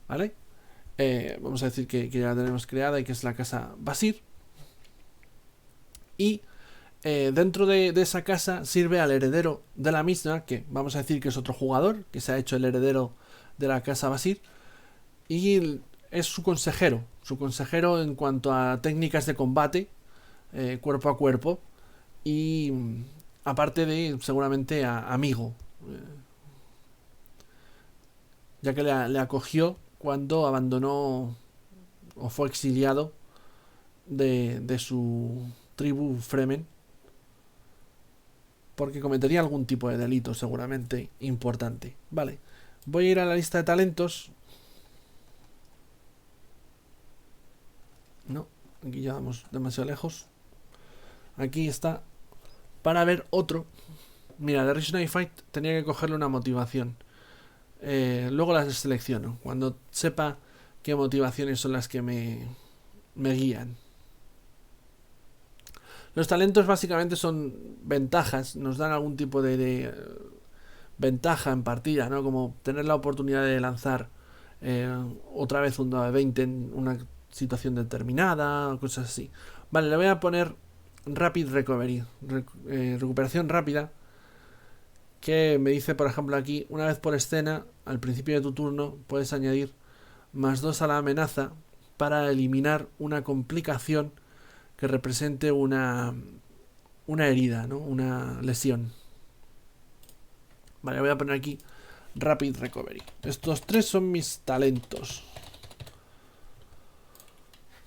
¿vale? Vamos a decir que ya la tenemos creada y que es la casa Basir. Y dentro de esa casa sirve al heredero de la misma, que vamos a decir que es otro jugador, que se ha hecho el heredero de la casa Basir, y es su consejero en cuanto a técnicas de combate, cuerpo a cuerpo, y aparte de seguramente amigo, ya que le acogió cuando abandonó o fue exiliado de su tribu Fremen, porque cometería algún tipo de delito seguramente importante. Vale, voy a ir a la lista de talentos. No, aquí ya vamos demasiado lejos. Aquí está. Para ver otro. Mira, de Reasonable Fight tenía que cogerle una motivación. Luego las selecciono. Cuando sepa qué motivaciones son las que me guían. Los talentos básicamente son ventajas. Nos dan algún tipo de ventaja en partida, ¿no? Como tener la oportunidad de lanzar otra vez un dado de 20 en una situación determinada, cosas así. Vale, le voy a poner Rapid Recovery, recuperación rápida, que me dice, por ejemplo, aquí, una vez por escena, al principio de tu turno, puedes añadir +2 a la amenaza para eliminar una complicación que represente una herida, ¿no? Una lesión. Vale, voy a poner aquí Rapid Recovery. Estos 3 son mis talentos.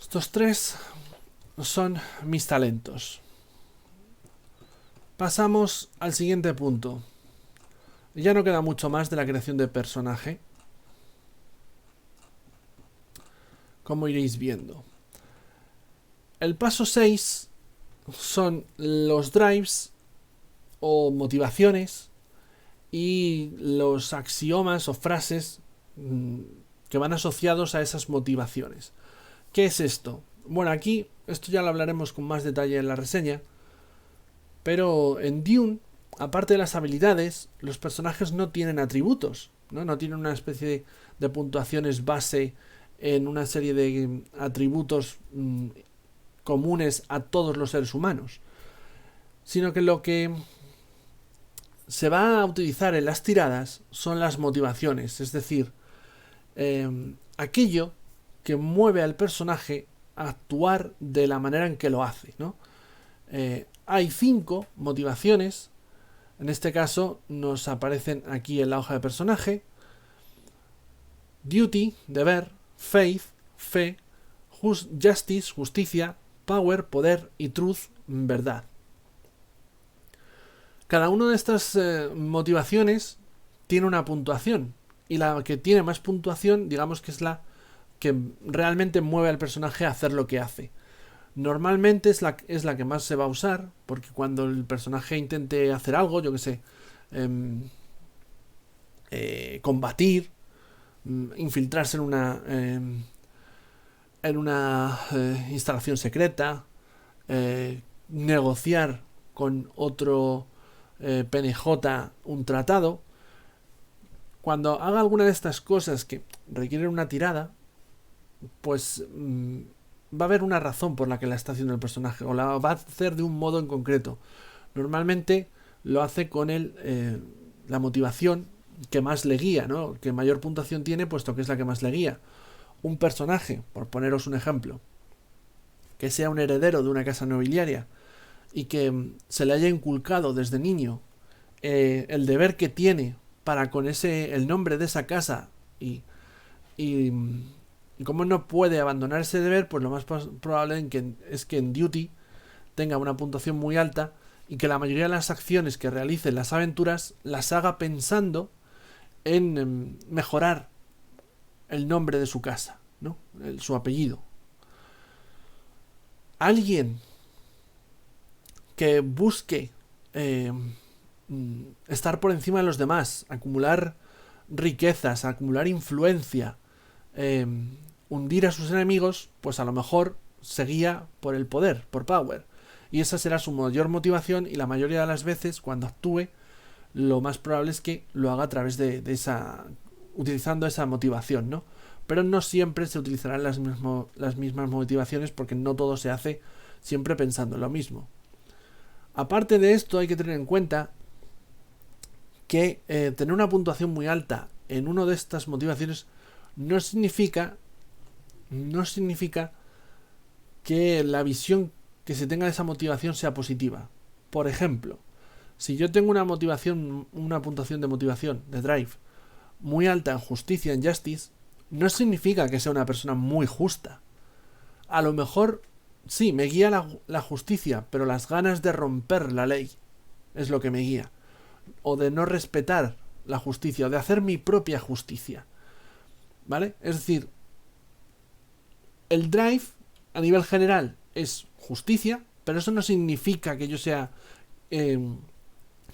Estos 3 son mis talentos. Pasamos al siguiente punto. Ya no queda mucho más de la creación de personaje, como iréis viendo. El paso 6 son los drives o motivaciones y los axiomas o frases que van asociados a esas motivaciones. ¿Qué es esto? Bueno, aquí esto ya lo hablaremos con más detalle en la reseña, pero en Dune, aparte de las habilidades, los personajes no tienen atributos, no tienen una especie de puntuaciones base en una serie de atributos comunes a todos los seres humanos, sino que lo que se va a utilizar en las tiradas son las motivaciones, es decir, aquello que mueve al personaje a actuar de la manera en que lo hace, ¿no? Hay 5 motivaciones. En este caso nos aparecen aquí en la hoja de personaje: duty, deber; faith, fe; justice, justicia; power, poder; y truth, verdad. Cada una de estas motivaciones tiene una puntuación, y la que tiene más puntuación, digamos que es la que realmente mueve al personaje a hacer lo que hace. Normalmente es la que más se va a usar, porque cuando el personaje intente hacer algo, yo que sé, combatir, infiltrarse en una instalación secreta, negociar con otro PNJ un tratado, cuando haga alguna de estas cosas que requieren una tirada, pues va a haber una razón por la que la está haciendo el personaje, o la va a hacer de un modo en concreto. Normalmente lo hace con la motivación que más le guía, ¿no? Que mayor puntuación tiene, puesto que es la que más le guía. Un personaje, por poneros un ejemplo, que sea un heredero de una casa nobiliaria y que se le haya inculcado desde niño el deber que tiene para con el nombre de esa casa y como no puede abandonar ese deber, pues lo más probable es que en Duty tenga una puntuación muy alta y que la mayoría de las acciones que realice en las aventuras las haga pensando en mejorar el nombre de su casa, ¿no? Su apellido. Alguien que busque estar por encima de los demás, acumular riquezas, acumular influencia, hundir a sus enemigos, pues a lo mejor se guía por el poder, por power. Y esa será su mayor motivación, y la mayoría de las veces cuando actúe, lo más probable es que lo haga a través de esa, utilizando esa motivación, ¿no? Pero no siempre se utilizarán las mismas motivaciones, porque no todo se hace siempre pensando en lo mismo. Aparte de esto, hay que tener en cuenta que tener una puntuación muy alta en una de estas motivaciones no significa que la visión que se tenga de esa motivación sea positiva. Por ejemplo, si yo tengo una puntuación de motivación, de drive, muy alta en justicia, en justice, no significa que sea una persona muy justa. A lo mejor sí, me guía la justicia, pero las ganas de romper la ley es lo que me guía. O de no respetar la justicia, o de hacer mi propia justicia. ¿Vale? Es decir, el drive a nivel general es justicia, pero eso no significa que yo sea que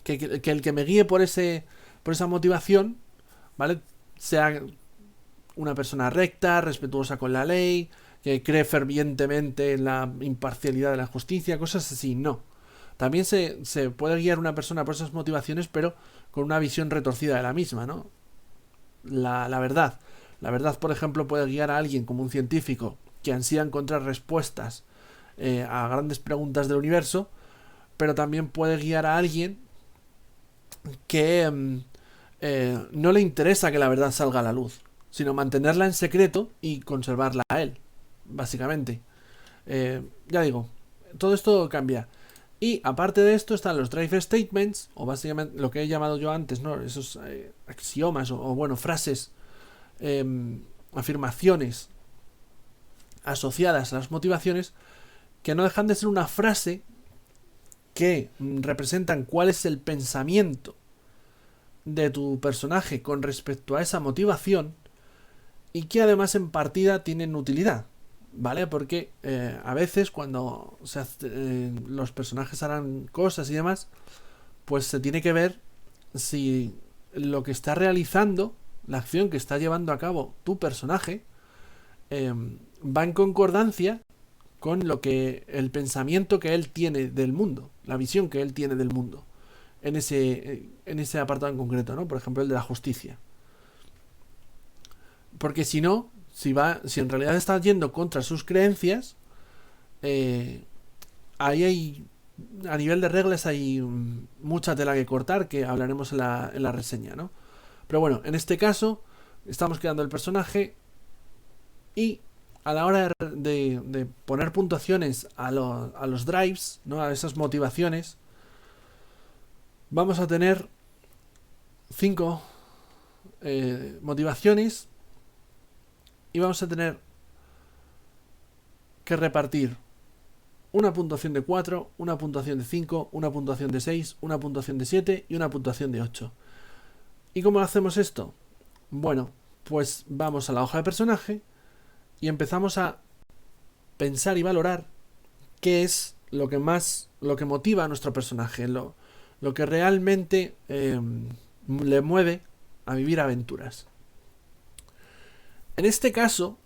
el que me guíe por esa motivación, ¿vale?, sea una persona recta, respetuosa con la ley, que cree fervientemente en la imparcialidad de la justicia, cosas así. No. También se puede guiar una persona por esas motivaciones, pero con una visión retorcida de la misma, ¿no? La verdad. La verdad, por ejemplo, puede guiar a alguien como un científico que ansía encontrar respuestas a grandes preguntas del universo, pero también puede guiar a alguien que no le interesa que la verdad salga a la luz, sino mantenerla en secreto y conservarla a él, básicamente. Ya digo, todo esto cambia. Y aparte de esto están los drive statements, o básicamente lo que he llamado yo antes, ¿no?, esos axiomas o bueno, frases, afirmaciones asociadas a las motivaciones, que no dejan de ser una frase que representan cuál es el pensamiento de tu personaje con respecto a esa motivación, y que además en partida tienen utilidad, ¿vale? Porque a veces cuando los personajes harán cosas y demás, pues se tiene que ver si lo que está realizando, la acción que está llevando a cabo tu personaje, va en concordancia con el pensamiento que él tiene del mundo, la visión que él tiene del mundo, en ese apartado en concreto, ¿no? Por ejemplo, el de la justicia. Porque si no, si en realidad está yendo contra sus creencias, ahí a nivel de reglas hay mucha tela que cortar, que hablaremos en la reseña, ¿no? Pero bueno, en este caso estamos creando el personaje, y a la hora de poner puntuaciones a los drives, ¿no?, a esas motivaciones, vamos a tener 5 motivaciones, y vamos a tener que repartir una puntuación de 4, una puntuación de 5, una puntuación de 6, una puntuación de 7 y una puntuación de 8. ¿Y cómo hacemos esto? Bueno, pues vamos a la hoja de personaje y empezamos a pensar y valorar qué es lo que motiva a nuestro personaje, lo que realmente le mueve a vivir aventuras. En este caso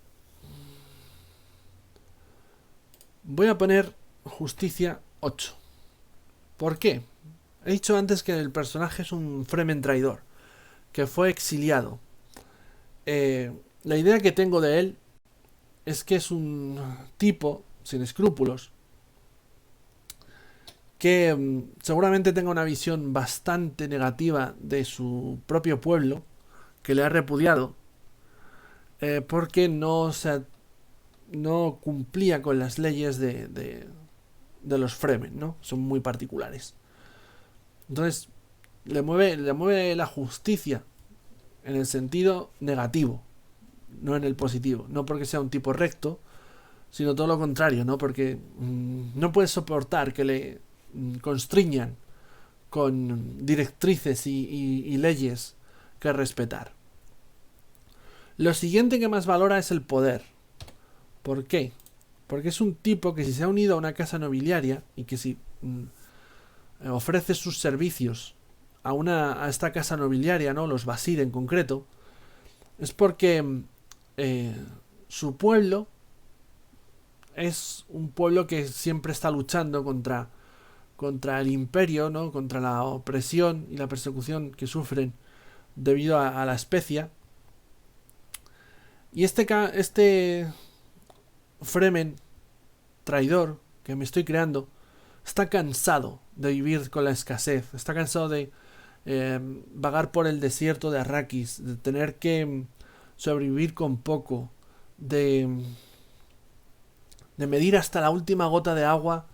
voy a poner justicia 8. ¿Por qué? He dicho antes que el personaje es un Fremen traidor, que fue exiliado. La idea que tengo de él es que es un tipo sin escrúpulos, que seguramente tenga una visión bastante negativa de su propio pueblo, que le ha repudiado, porque no cumplía con las leyes de los Fremen, ¿no? Son muy particulares. Entonces le mueve la justicia en el sentido negativo, no en el positivo. No porque sea un tipo recto, sino todo lo contrario, ¿no? Porque no puede soportar que le constriñan con directrices y leyes que respetar. Lo siguiente que más valora es el poder. ¿Por qué? Porque es un tipo que si se ha unido a una casa nobiliaria y que si ofrece sus servicios a esta casa nobiliaria, ¿no? Los Basir en concreto, es porque su pueblo es un pueblo que siempre está luchando contra el imperio, ¿no? Contra la opresión y la persecución que sufren debido a la especia. Y este Fremen traidor que me estoy creando está cansado de vivir con la escasez, está cansado de vagar por el desierto de Arrakis, de tener que sobrevivir con poco, de medir hasta la última gota de agua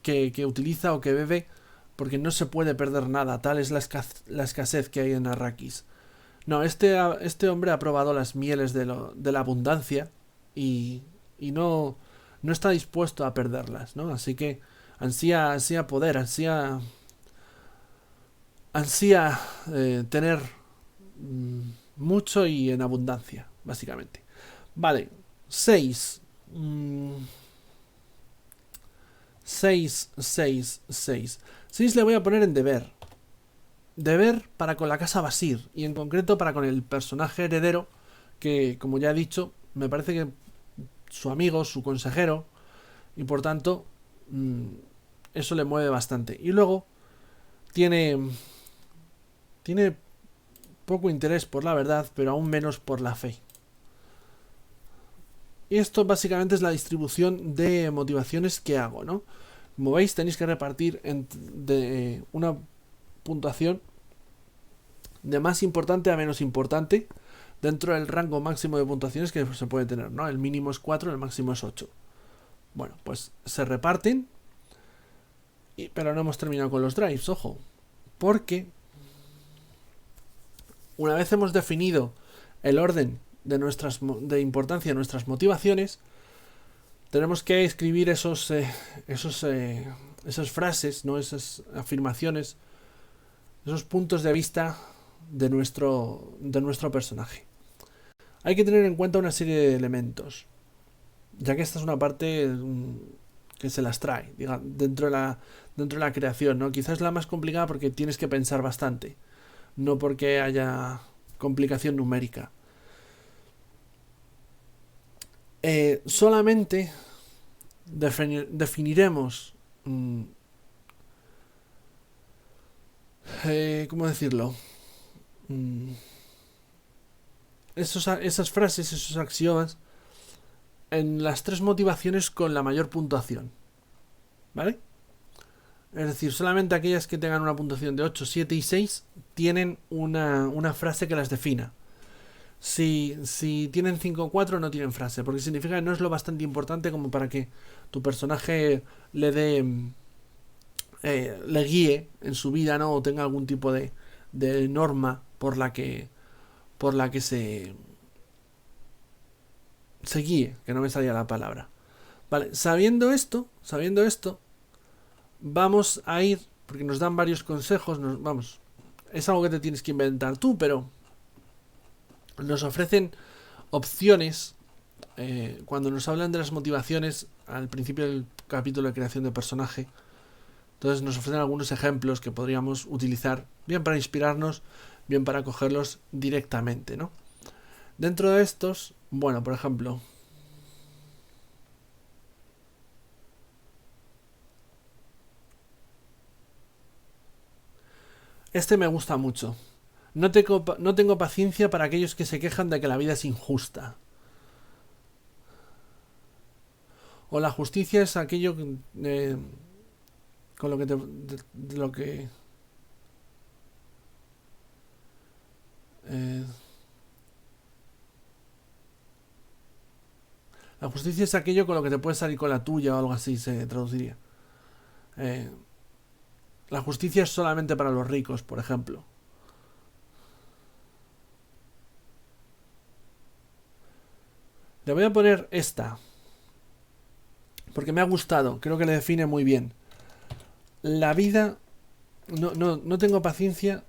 que utiliza o que bebe, porque no se puede perder nada, tal es la escasez que hay en Arrakis. No, este hombre ha probado las mieles de la abundancia y no está dispuesto a perderlas, ¿no? Así que ansía poder, ansía tener mucho y en abundancia, básicamente. Vale, 6. 6, 6, 6. 6 le voy a poner en deber. Deber para con la casa Basir y en concreto para con el personaje heredero que, como ya he dicho, me parece que su amigo, su consejero, y por tanto eso le mueve bastante. Y luego tiene poco interés por la verdad, pero aún menos por la fe. Y esto básicamente es la distribución de motivaciones que hago, ¿no? Como veis, tenéis que repartir de una puntuación de más importante a menos importante dentro del rango máximo de puntuaciones que se puede tener, ¿no? El mínimo es 4, el máximo es 8. Bueno, pues se reparten, pero no hemos terminado con los drives, ojo, porque una vez hemos definido el orden de importancia de nuestras motivaciones, tenemos que escribir esas frases, ¿no? Esas afirmaciones, esos puntos de vista de nuestro personaje. Hay que tener en cuenta una serie de elementos, ya que esta es una parte que se las trae, digamos, dentro de la creación, ¿no? Quizás la más complicada porque tienes que pensar bastante, no porque haya complicación numérica. Solamente definiremos ¿cómo decirlo? Esas frases, esos axiomas en las 3 motivaciones con la mayor puntuación, ¿vale? Es decir, solamente aquellas que tengan una puntuación de 8, 7 y 6 tienen una frase que las defina. Si tienen 5 o 4 no tienen frase, porque significa que no es lo bastante importante como para que tu personaje le guíe en su vida, ¿no? O tenga algún tipo de norma por la que se guíe, que no me salía la palabra. Vale, sabiendo esto, vamos a ir, porque nos dan varios consejos, es algo que te tienes que inventar tú, pero nos ofrecen opciones cuando nos hablan de las motivaciones al principio del capítulo de creación de personaje. Entonces nos ofrecen algunos ejemplos que podríamos utilizar bien para inspirarnos, bien para cogerlos directamente, ¿no? Dentro de estos, bueno, por ejemplo, este me gusta mucho. No tengo paciencia para aquellos que se quejan de que la vida es injusta. O la justicia es aquello con lo que de lo que la justicia es aquello con lo que te puedes salir con la tuya o algo así se traduciría. La justicia es solamente para los ricos, por ejemplo. Le voy a poner esta, porque me ha gustado, creo que le define muy bien. La vida... No tengo paciencia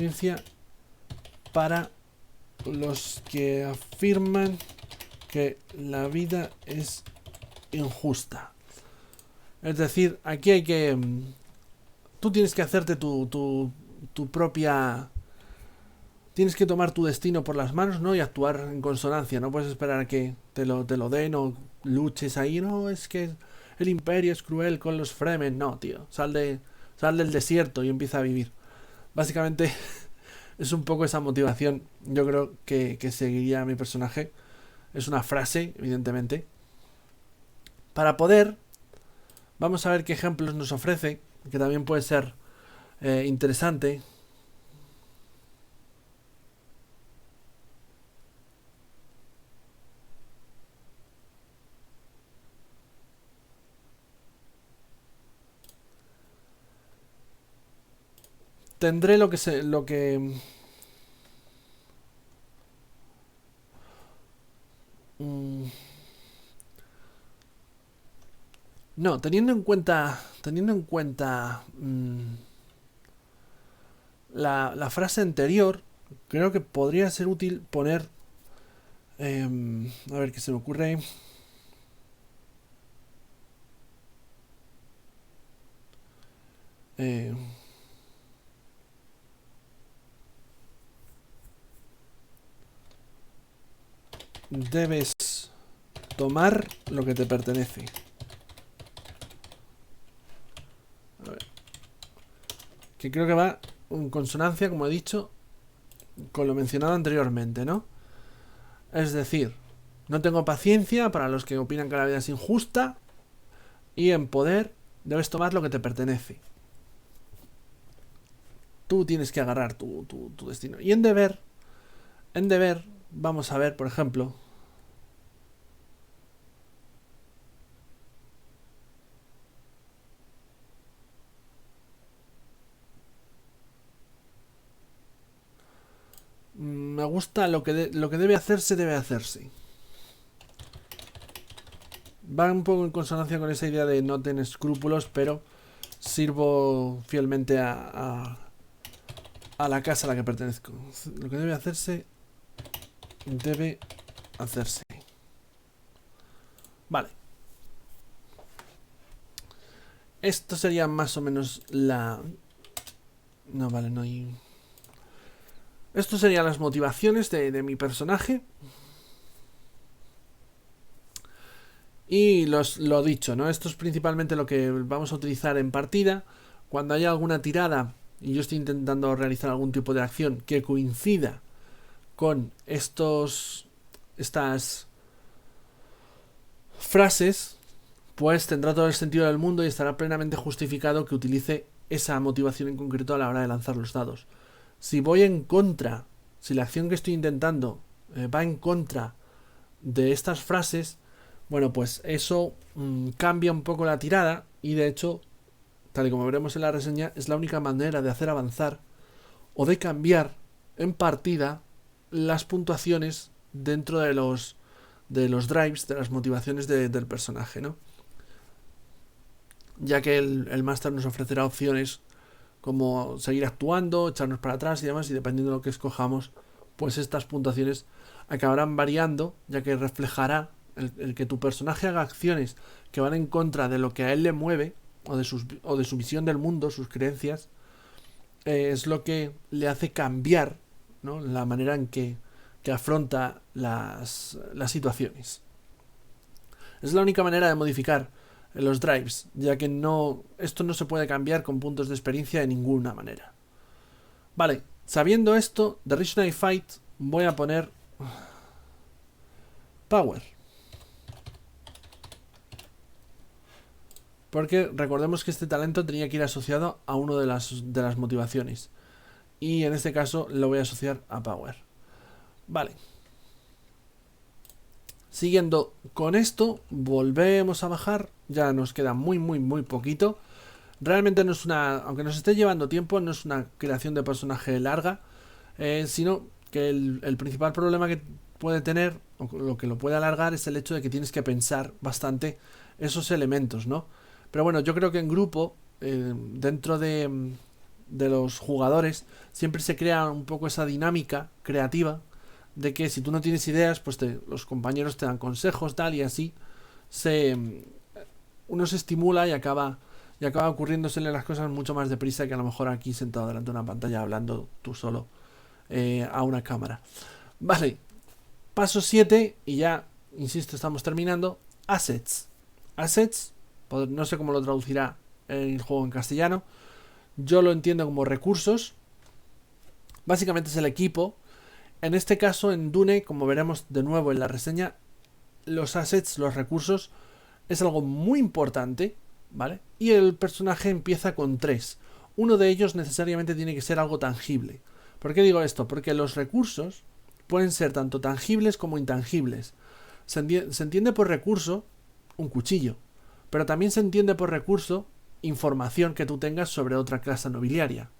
Ciencia para los que afirman que la vida es injusta. Es decir, aquí hay que... tú tienes que hacerte tu propia... Tienes que tomar tu destino por las manos, ¿no? Y actuar en consonancia. No puedes esperar a que te lo den o luches ahí. No, es que el imperio es cruel con los Fremen. No, tío. Sal del desierto y empieza a vivir. Básicamente es un poco esa motivación. Yo creo que seguiría mi personaje. Es una frase, evidentemente. Para poder... Vamos a ver qué ejemplos nos ofrece. Que también puede ser interesante. Tendré lo que no, teniendo en cuenta la frase anterior, creo que podría ser útil poner a ver qué se me ocurre. Eh, debes tomar lo que te pertenece. A ver. Que creo que va en consonancia, como he dicho, con lo mencionado anteriormente, ¿no? Es decir, no tengo paciencia para los que opinan que la vida es injusta, y en poder debes tomar lo que te pertenece. Tú tienes que agarrar tu destino. Y en deber, vamos a ver, por ejemplo, me gusta lo que debe hacerse, debe hacerse. Va un poco en consonancia con esa idea de no tener escrúpulos, pero sirvo fielmente a la casa a la que pertenezco. Lo que debe hacerse, debe hacerse. Vale. Esto sería más o menos la... No, vale, no hay... Esto serían las motivaciones de mi personaje. Y lo dicho, ¿no? Esto es principalmente lo que vamos a utilizar en partida. Cuando haya alguna tirada y yo estoy intentando realizar algún tipo de acción que coincida con estas frases, pues tendrá todo el sentido del mundo y estará plenamente justificado que utilice esa motivación en concreto a la hora de lanzar los dados. Si voy en contra, si la acción que estoy intentando va en contra de estas frases, bueno, pues eso cambia un poco la tirada y de hecho, tal y como veremos en la reseña, es la única manera de hacer avanzar o de cambiar en partida las puntuaciones dentro de los drives, de las motivaciones del personaje, ¿no? Ya que el máster nos ofrecerá opciones como seguir actuando, echarnos para atrás y demás, y dependiendo de lo que escojamos, pues estas puntuaciones acabarán variando, ya que reflejará el que tu personaje haga acciones que van en contra de lo que a él le mueve, o de su visión del mundo, sus creencias, es lo que le hace cambiar, ¿no?, la manera en que afronta las situaciones. Es la única manera de modificar los drives, ya que esto no se puede cambiar con puntos de experiencia de ninguna manera. Vale, sabiendo esto, de Reason I Fight voy a poner Power. Porque recordemos que este talento tenía que ir asociado a una de las motivaciones. Y en este caso lo voy a asociar a Power. Vale. Siguiendo con esto, volvemos a bajar. Ya nos queda muy poquito. Realmente no es aunque nos esté llevando tiempo, no es una creación de personaje larga, sino que el principal problema que puede tener, o lo que lo puede alargar, es el hecho de que tienes que pensar bastante esos elementos, ¿no? Pero bueno, yo creo que en grupo, dentro de de los jugadores, siempre se crea un poco esa dinámica creativa de que si tú no tienes ideas, pues los compañeros te dan consejos, tal, y así uno se estimula y acaba ocurriéndosele las cosas mucho más deprisa que a lo mejor aquí sentado delante de una pantalla hablando tú solo a una cámara. Vale, paso 7 y ya, insisto, estamos terminando. Assets. Assets, no sé cómo lo traducirá el juego en castellano. Yo lo entiendo como recursos. Básicamente es el equipo. En este caso, en Dune, como veremos de nuevo en la reseña, los assets, los recursos, es algo muy importante, ¿vale? Y el personaje empieza con 3. Uno de ellos necesariamente tiene que ser algo tangible. ¿Por qué digo esto? Porque los recursos pueden ser tanto tangibles como intangibles. Se entiende por recurso un cuchillo, pero también se entiende por recurso información que tú tengas sobre otra clase nobiliaria.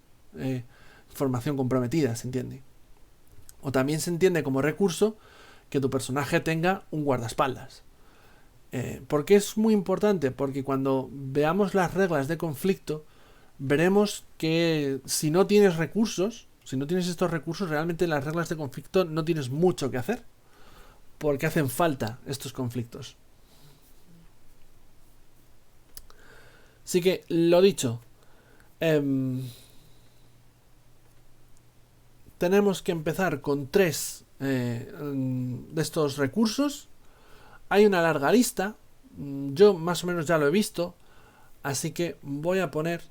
Información comprometida, se entiende. O también se entiende como recurso que tu personaje tenga un guardaespaldas. ¿Por qué es muy importante? Porque cuando veamos las reglas de conflicto, veremos que si no tienes recursos, si no tienes estos recursos, realmente en las reglas de conflicto no tienes mucho que hacer. Porque hacen falta estos conflictos. Así que, lo dicho, tenemos que empezar con 3 de estos recursos. Hay una larga lista. Yo más o menos ya lo he visto. Así que voy a poner...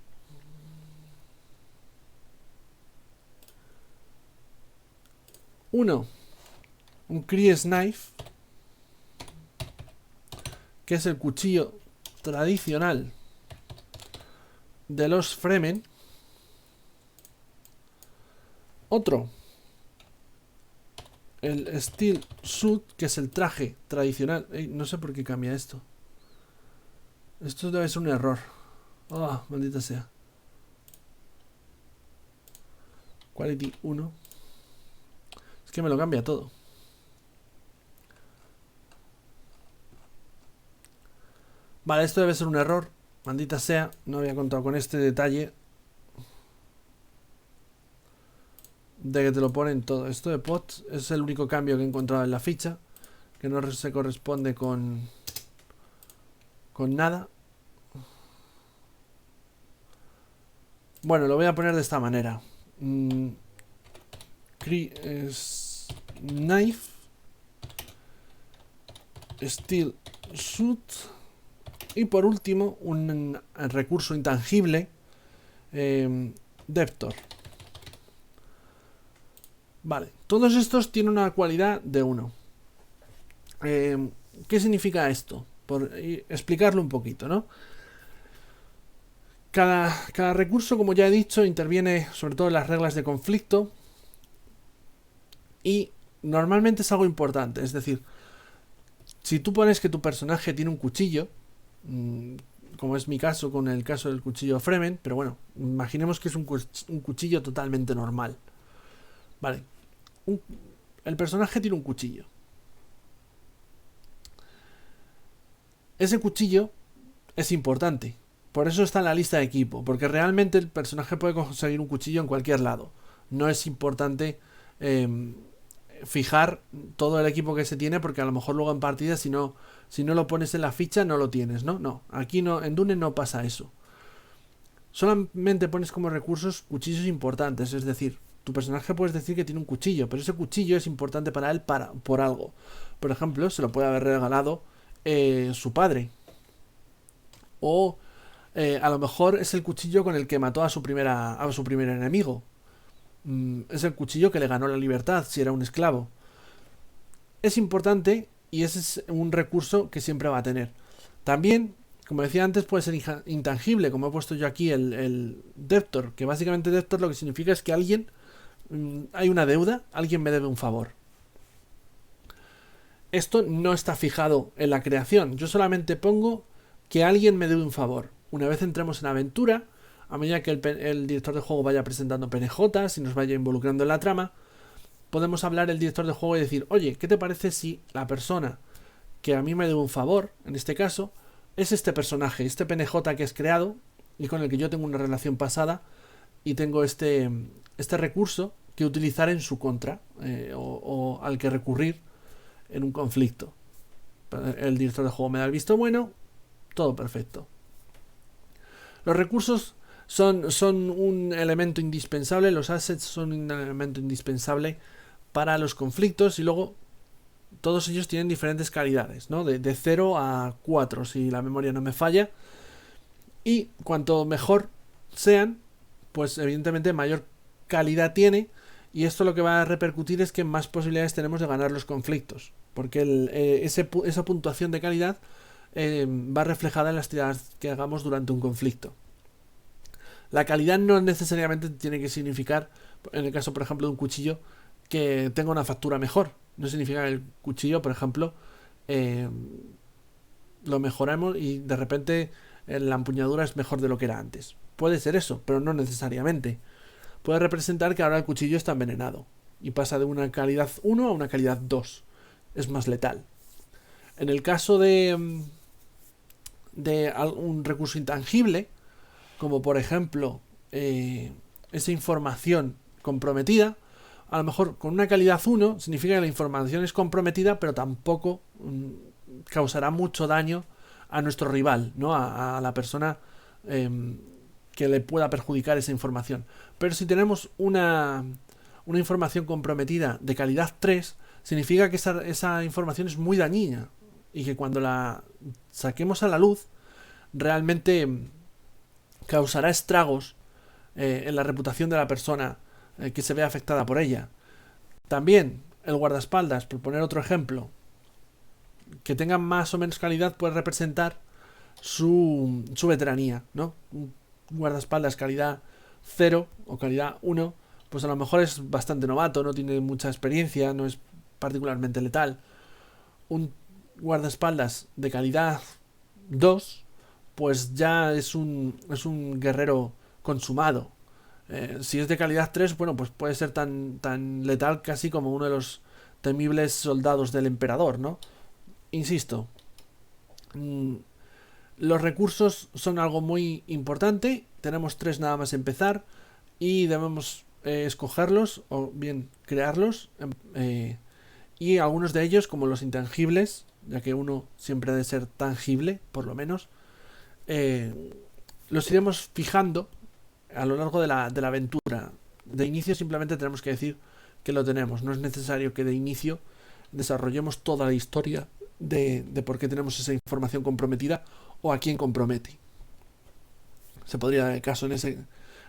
un Kryes Knife, que es el cuchillo tradicional de los Fremen. Otro, el Steel Suit, que es el traje tradicional. No sé por qué cambia esto. Esto debe ser un error. Oh, maldita sea. Quality 1. Es que me lo cambia todo. Vale, esto debe ser un error. Maldita sea, no había contado con este detalle de que te lo ponen todo. Esto de pots es el único cambio que he encontrado en la ficha, que no se corresponde con nada. Bueno, lo voy a poner de esta manera. Knife, Steel Suit, y por último un recurso intangible, Deptor. Vale, todos estos tienen una cualidad de 1. ¿Qué significa esto? Por explicarlo un poquito, ¿no? Cada recurso, como ya he dicho, interviene sobre todo en las reglas de conflicto y normalmente es algo importante. Es decir, si tú pones que tu personaje tiene un cuchillo, como es mi caso con el caso del cuchillo Fremen, pero bueno, imaginemos que es un cuchillo totalmente normal. Vale, el personaje tiene un cuchillo. Ese cuchillo es importante. Por eso está en la lista de equipo, porque realmente el personaje puede conseguir un cuchillo en cualquier lado. No es importante fijar todo el equipo que se tiene, porque a lo mejor luego en partida si no lo pones en la ficha no lo tienes, ¿no? No, aquí no, en Dune no pasa eso. Solamente pones como recursos cuchillos importantes, es decir, tu personaje puedes decir que tiene un cuchillo, pero ese cuchillo es importante para él por algo. Por ejemplo, se lo puede haber regalado su padre. O a lo mejor es el cuchillo con el que mató a su primer enemigo. Es el cuchillo que le ganó la libertad si era un esclavo. Es importante y ese es un recurso que siempre va a tener. También, como decía antes, puede ser intangible, como he puesto yo aquí el Debtor, que básicamente Debtor lo que significa es que hay una deuda, alguien me debe un favor. Esto no está fijado en la creación, yo solamente pongo que alguien me debe un favor. Una vez entremos en aventura, a medida que el director de juego vaya presentando PNJs y nos vaya involucrando en la trama, podemos hablar el director de juego y decir, oye, ¿qué te parece si la persona que a mí me debe un favor, en este caso, es este personaje, este PNJ que has creado y con el que yo tengo una relación pasada, y tengo este recurso que utilizar en su contra, o al que recurrir en un conflicto. El director de juego me da el visto bueno, todo perfecto. Los recursos son un elemento indispensable, los assets son un elemento indispensable para los conflictos, y luego todos ellos tienen diferentes calidades, ¿no? De 0 a 4, si la memoria no me falla. Y cuanto mejor sean, pues evidentemente mayor calidad tiene, y esto lo que va a repercutir es que más posibilidades tenemos de ganar los conflictos, porque esa puntuación de calidad va reflejada en las tiradas que hagamos durante un conflicto. La calidad no necesariamente tiene que significar, en el caso por ejemplo de un cuchillo, que tenga una factura mejor. No significa que el cuchillo, por ejemplo, lo mejoramos y de repente la empuñadura es mejor de lo que era antes. Puede ser eso, pero no necesariamente. Puede representar que ahora el cuchillo está envenenado y pasa de una calidad 1 a una calidad 2. Es más letal. En el caso de un recurso intangible, como por ejemplo esa información comprometida, a lo mejor con una calidad 1 significa que la información es comprometida, pero tampoco causará mucho daño a nuestro rival, ¿no? A la persona que le pueda perjudicar esa información. Pero si tenemos una información comprometida de calidad 3, significa que esa información es muy dañina y que cuando la saquemos a la luz realmente causará estragos en la reputación de la persona que se ve afectada por ella. También el guardaespaldas, por poner otro ejemplo, que tenga más o menos calidad puede representar su veteranía, ¿no? Un guardaespaldas calidad 0 o calidad 1, pues a lo mejor es bastante novato, no tiene mucha experiencia, no es particularmente letal. Un guardaespaldas de calidad 2, pues ya es un guerrero consumado. Si es de calidad 3, bueno, pues puede ser tan letal casi como uno de los temibles soldados del emperador, ¿no? Insisto, los recursos son algo muy importante. Tenemos 3 nada más empezar y debemos escogerlos o bien crearlos, y algunos de ellos, como los intangibles, ya que uno siempre debe ser tangible, por lo menos, los iremos fijando a lo largo de la aventura. De inicio simplemente tenemos que decir que lo tenemos. No es necesario que de inicio desarrollemos toda la historia de por qué tenemos esa información comprometida o a quién compromete. Se podría dar el caso en ese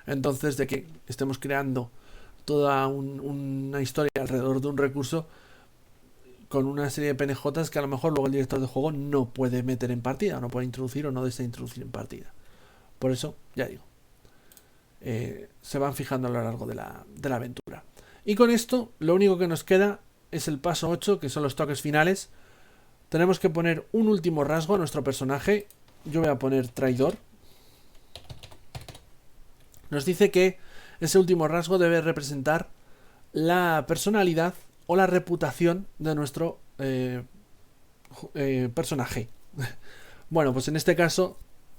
entonces de que estemos creando toda una historia alrededor de un recurso con una serie de PNJs que a lo mejor luego el director de juego no puede meter en partida, no puede introducir o no desea introducir en partida. Por eso, ya digo, se van fijando a lo largo de la aventura. Y con esto, lo único que nos queda es el paso 8, que son los toques finales. Tenemos que poner un último rasgo a nuestro personaje. Yo voy a poner traidor. Nos dice que ese último rasgo debe representar la personalidad o la reputación de nuestro personaje. Bueno, pues en este caso,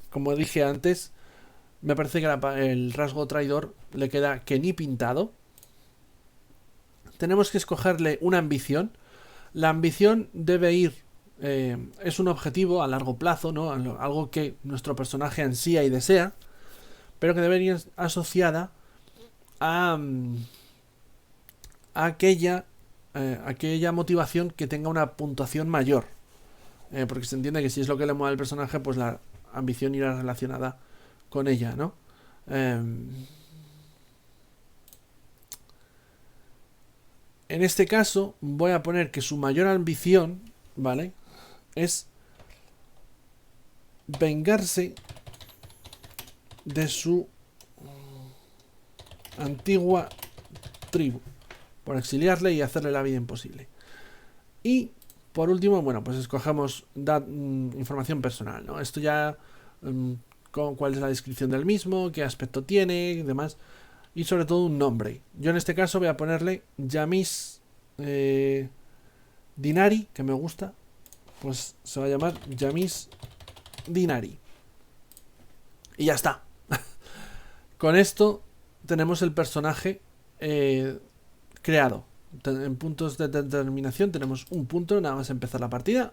como dije antes, me parece que el rasgo traidor le queda que ni pintado. Tenemos que escogerle una ambición. La ambición debe ir, es un objetivo a largo plazo, ¿no? Algo que nuestro personaje ansía y desea, pero que debe ir asociada a aquella motivación que tenga una puntuación mayor. Porque se entiende que si es lo que le mueve al personaje, pues la ambición irá relacionada con ella, ¿no? En este caso voy a poner que su mayor ambición, ¿vale?, es vengarse de su antigua tribu, por exiliarle y hacerle la vida imposible. Y por último, bueno, pues escogemos información personal, ¿no? Esto ya, cuál es la descripción del mismo, qué aspecto tiene y demás, y sobre todo un nombre. Yo en este caso voy a ponerle Yamis Dinari, que me gusta, pues se va a llamar Yamis Dinari. Y ya está. Con esto tenemos el personaje creado. En puntos de determinación tenemos un punto, nada más empezar la partida.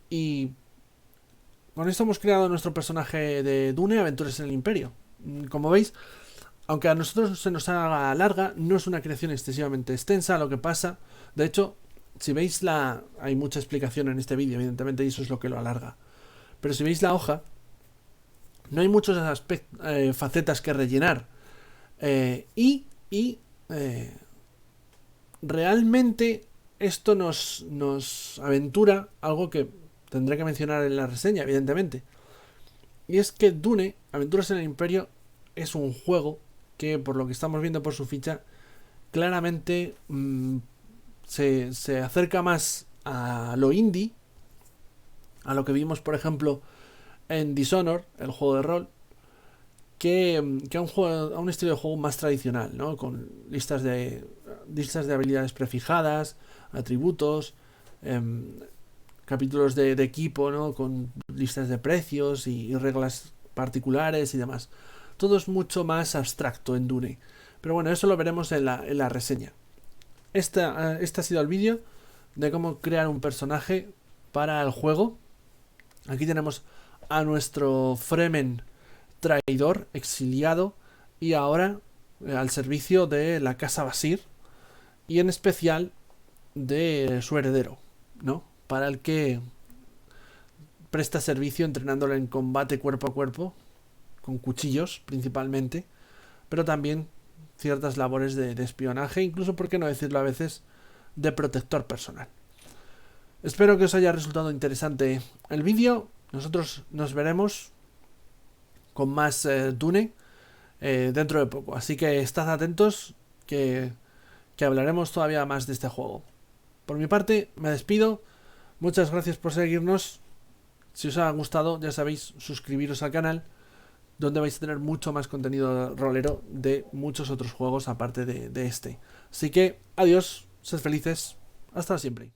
Y con esto hemos creado nuestro personaje de Dune, Aventuras en el Imperio. Como veis, aunque a nosotros se nos haga larga, no es una creación excesivamente extensa. Lo que pasa, de hecho, si veis hay mucha explicación en este vídeo, evidentemente, y eso es lo que lo alarga. Pero si veis la hoja, no hay muchas facetas que rellenar. Realmente esto nos aventura algo que tendré que mencionar en la reseña, evidentemente. Y es que Dune, Aventuras en el Imperio, es un juego que, por lo que estamos viendo por su ficha, claramente se acerca más a lo indie, a lo que vimos, por ejemplo, en Dishonored, el juego de rol, que a un estilo de juego más tradicional, ¿no? Con listas de habilidades prefijadas, atributos, capítulos de equipo, ¿no? Con listas de precios y reglas particulares y demás. Todo es mucho más abstracto en Dune. Pero bueno, eso lo veremos en la reseña. Este ha sido el vídeo de cómo crear un personaje para el juego. Aquí tenemos a nuestro Fremen traidor, exiliado, y ahora al servicio de la casa Basir, y en especial de su heredero, ¿no? Para el que presta servicio entrenándolo en combate cuerpo a cuerpo, con cuchillos principalmente, pero también ciertas labores de espionaje, incluso, por qué no decirlo a veces, de protector personal. Espero que os haya resultado interesante el vídeo. Nosotros nos veremos con más Dune dentro de poco, así que estad atentos que hablaremos todavía más de este juego. Por mi parte, me despido. Muchas gracias por seguirnos. Si os ha gustado, ya sabéis, suscribiros al canal, donde vais a tener mucho más contenido rolero de muchos otros juegos aparte de este. Así que, adiós, sed felices, hasta siempre.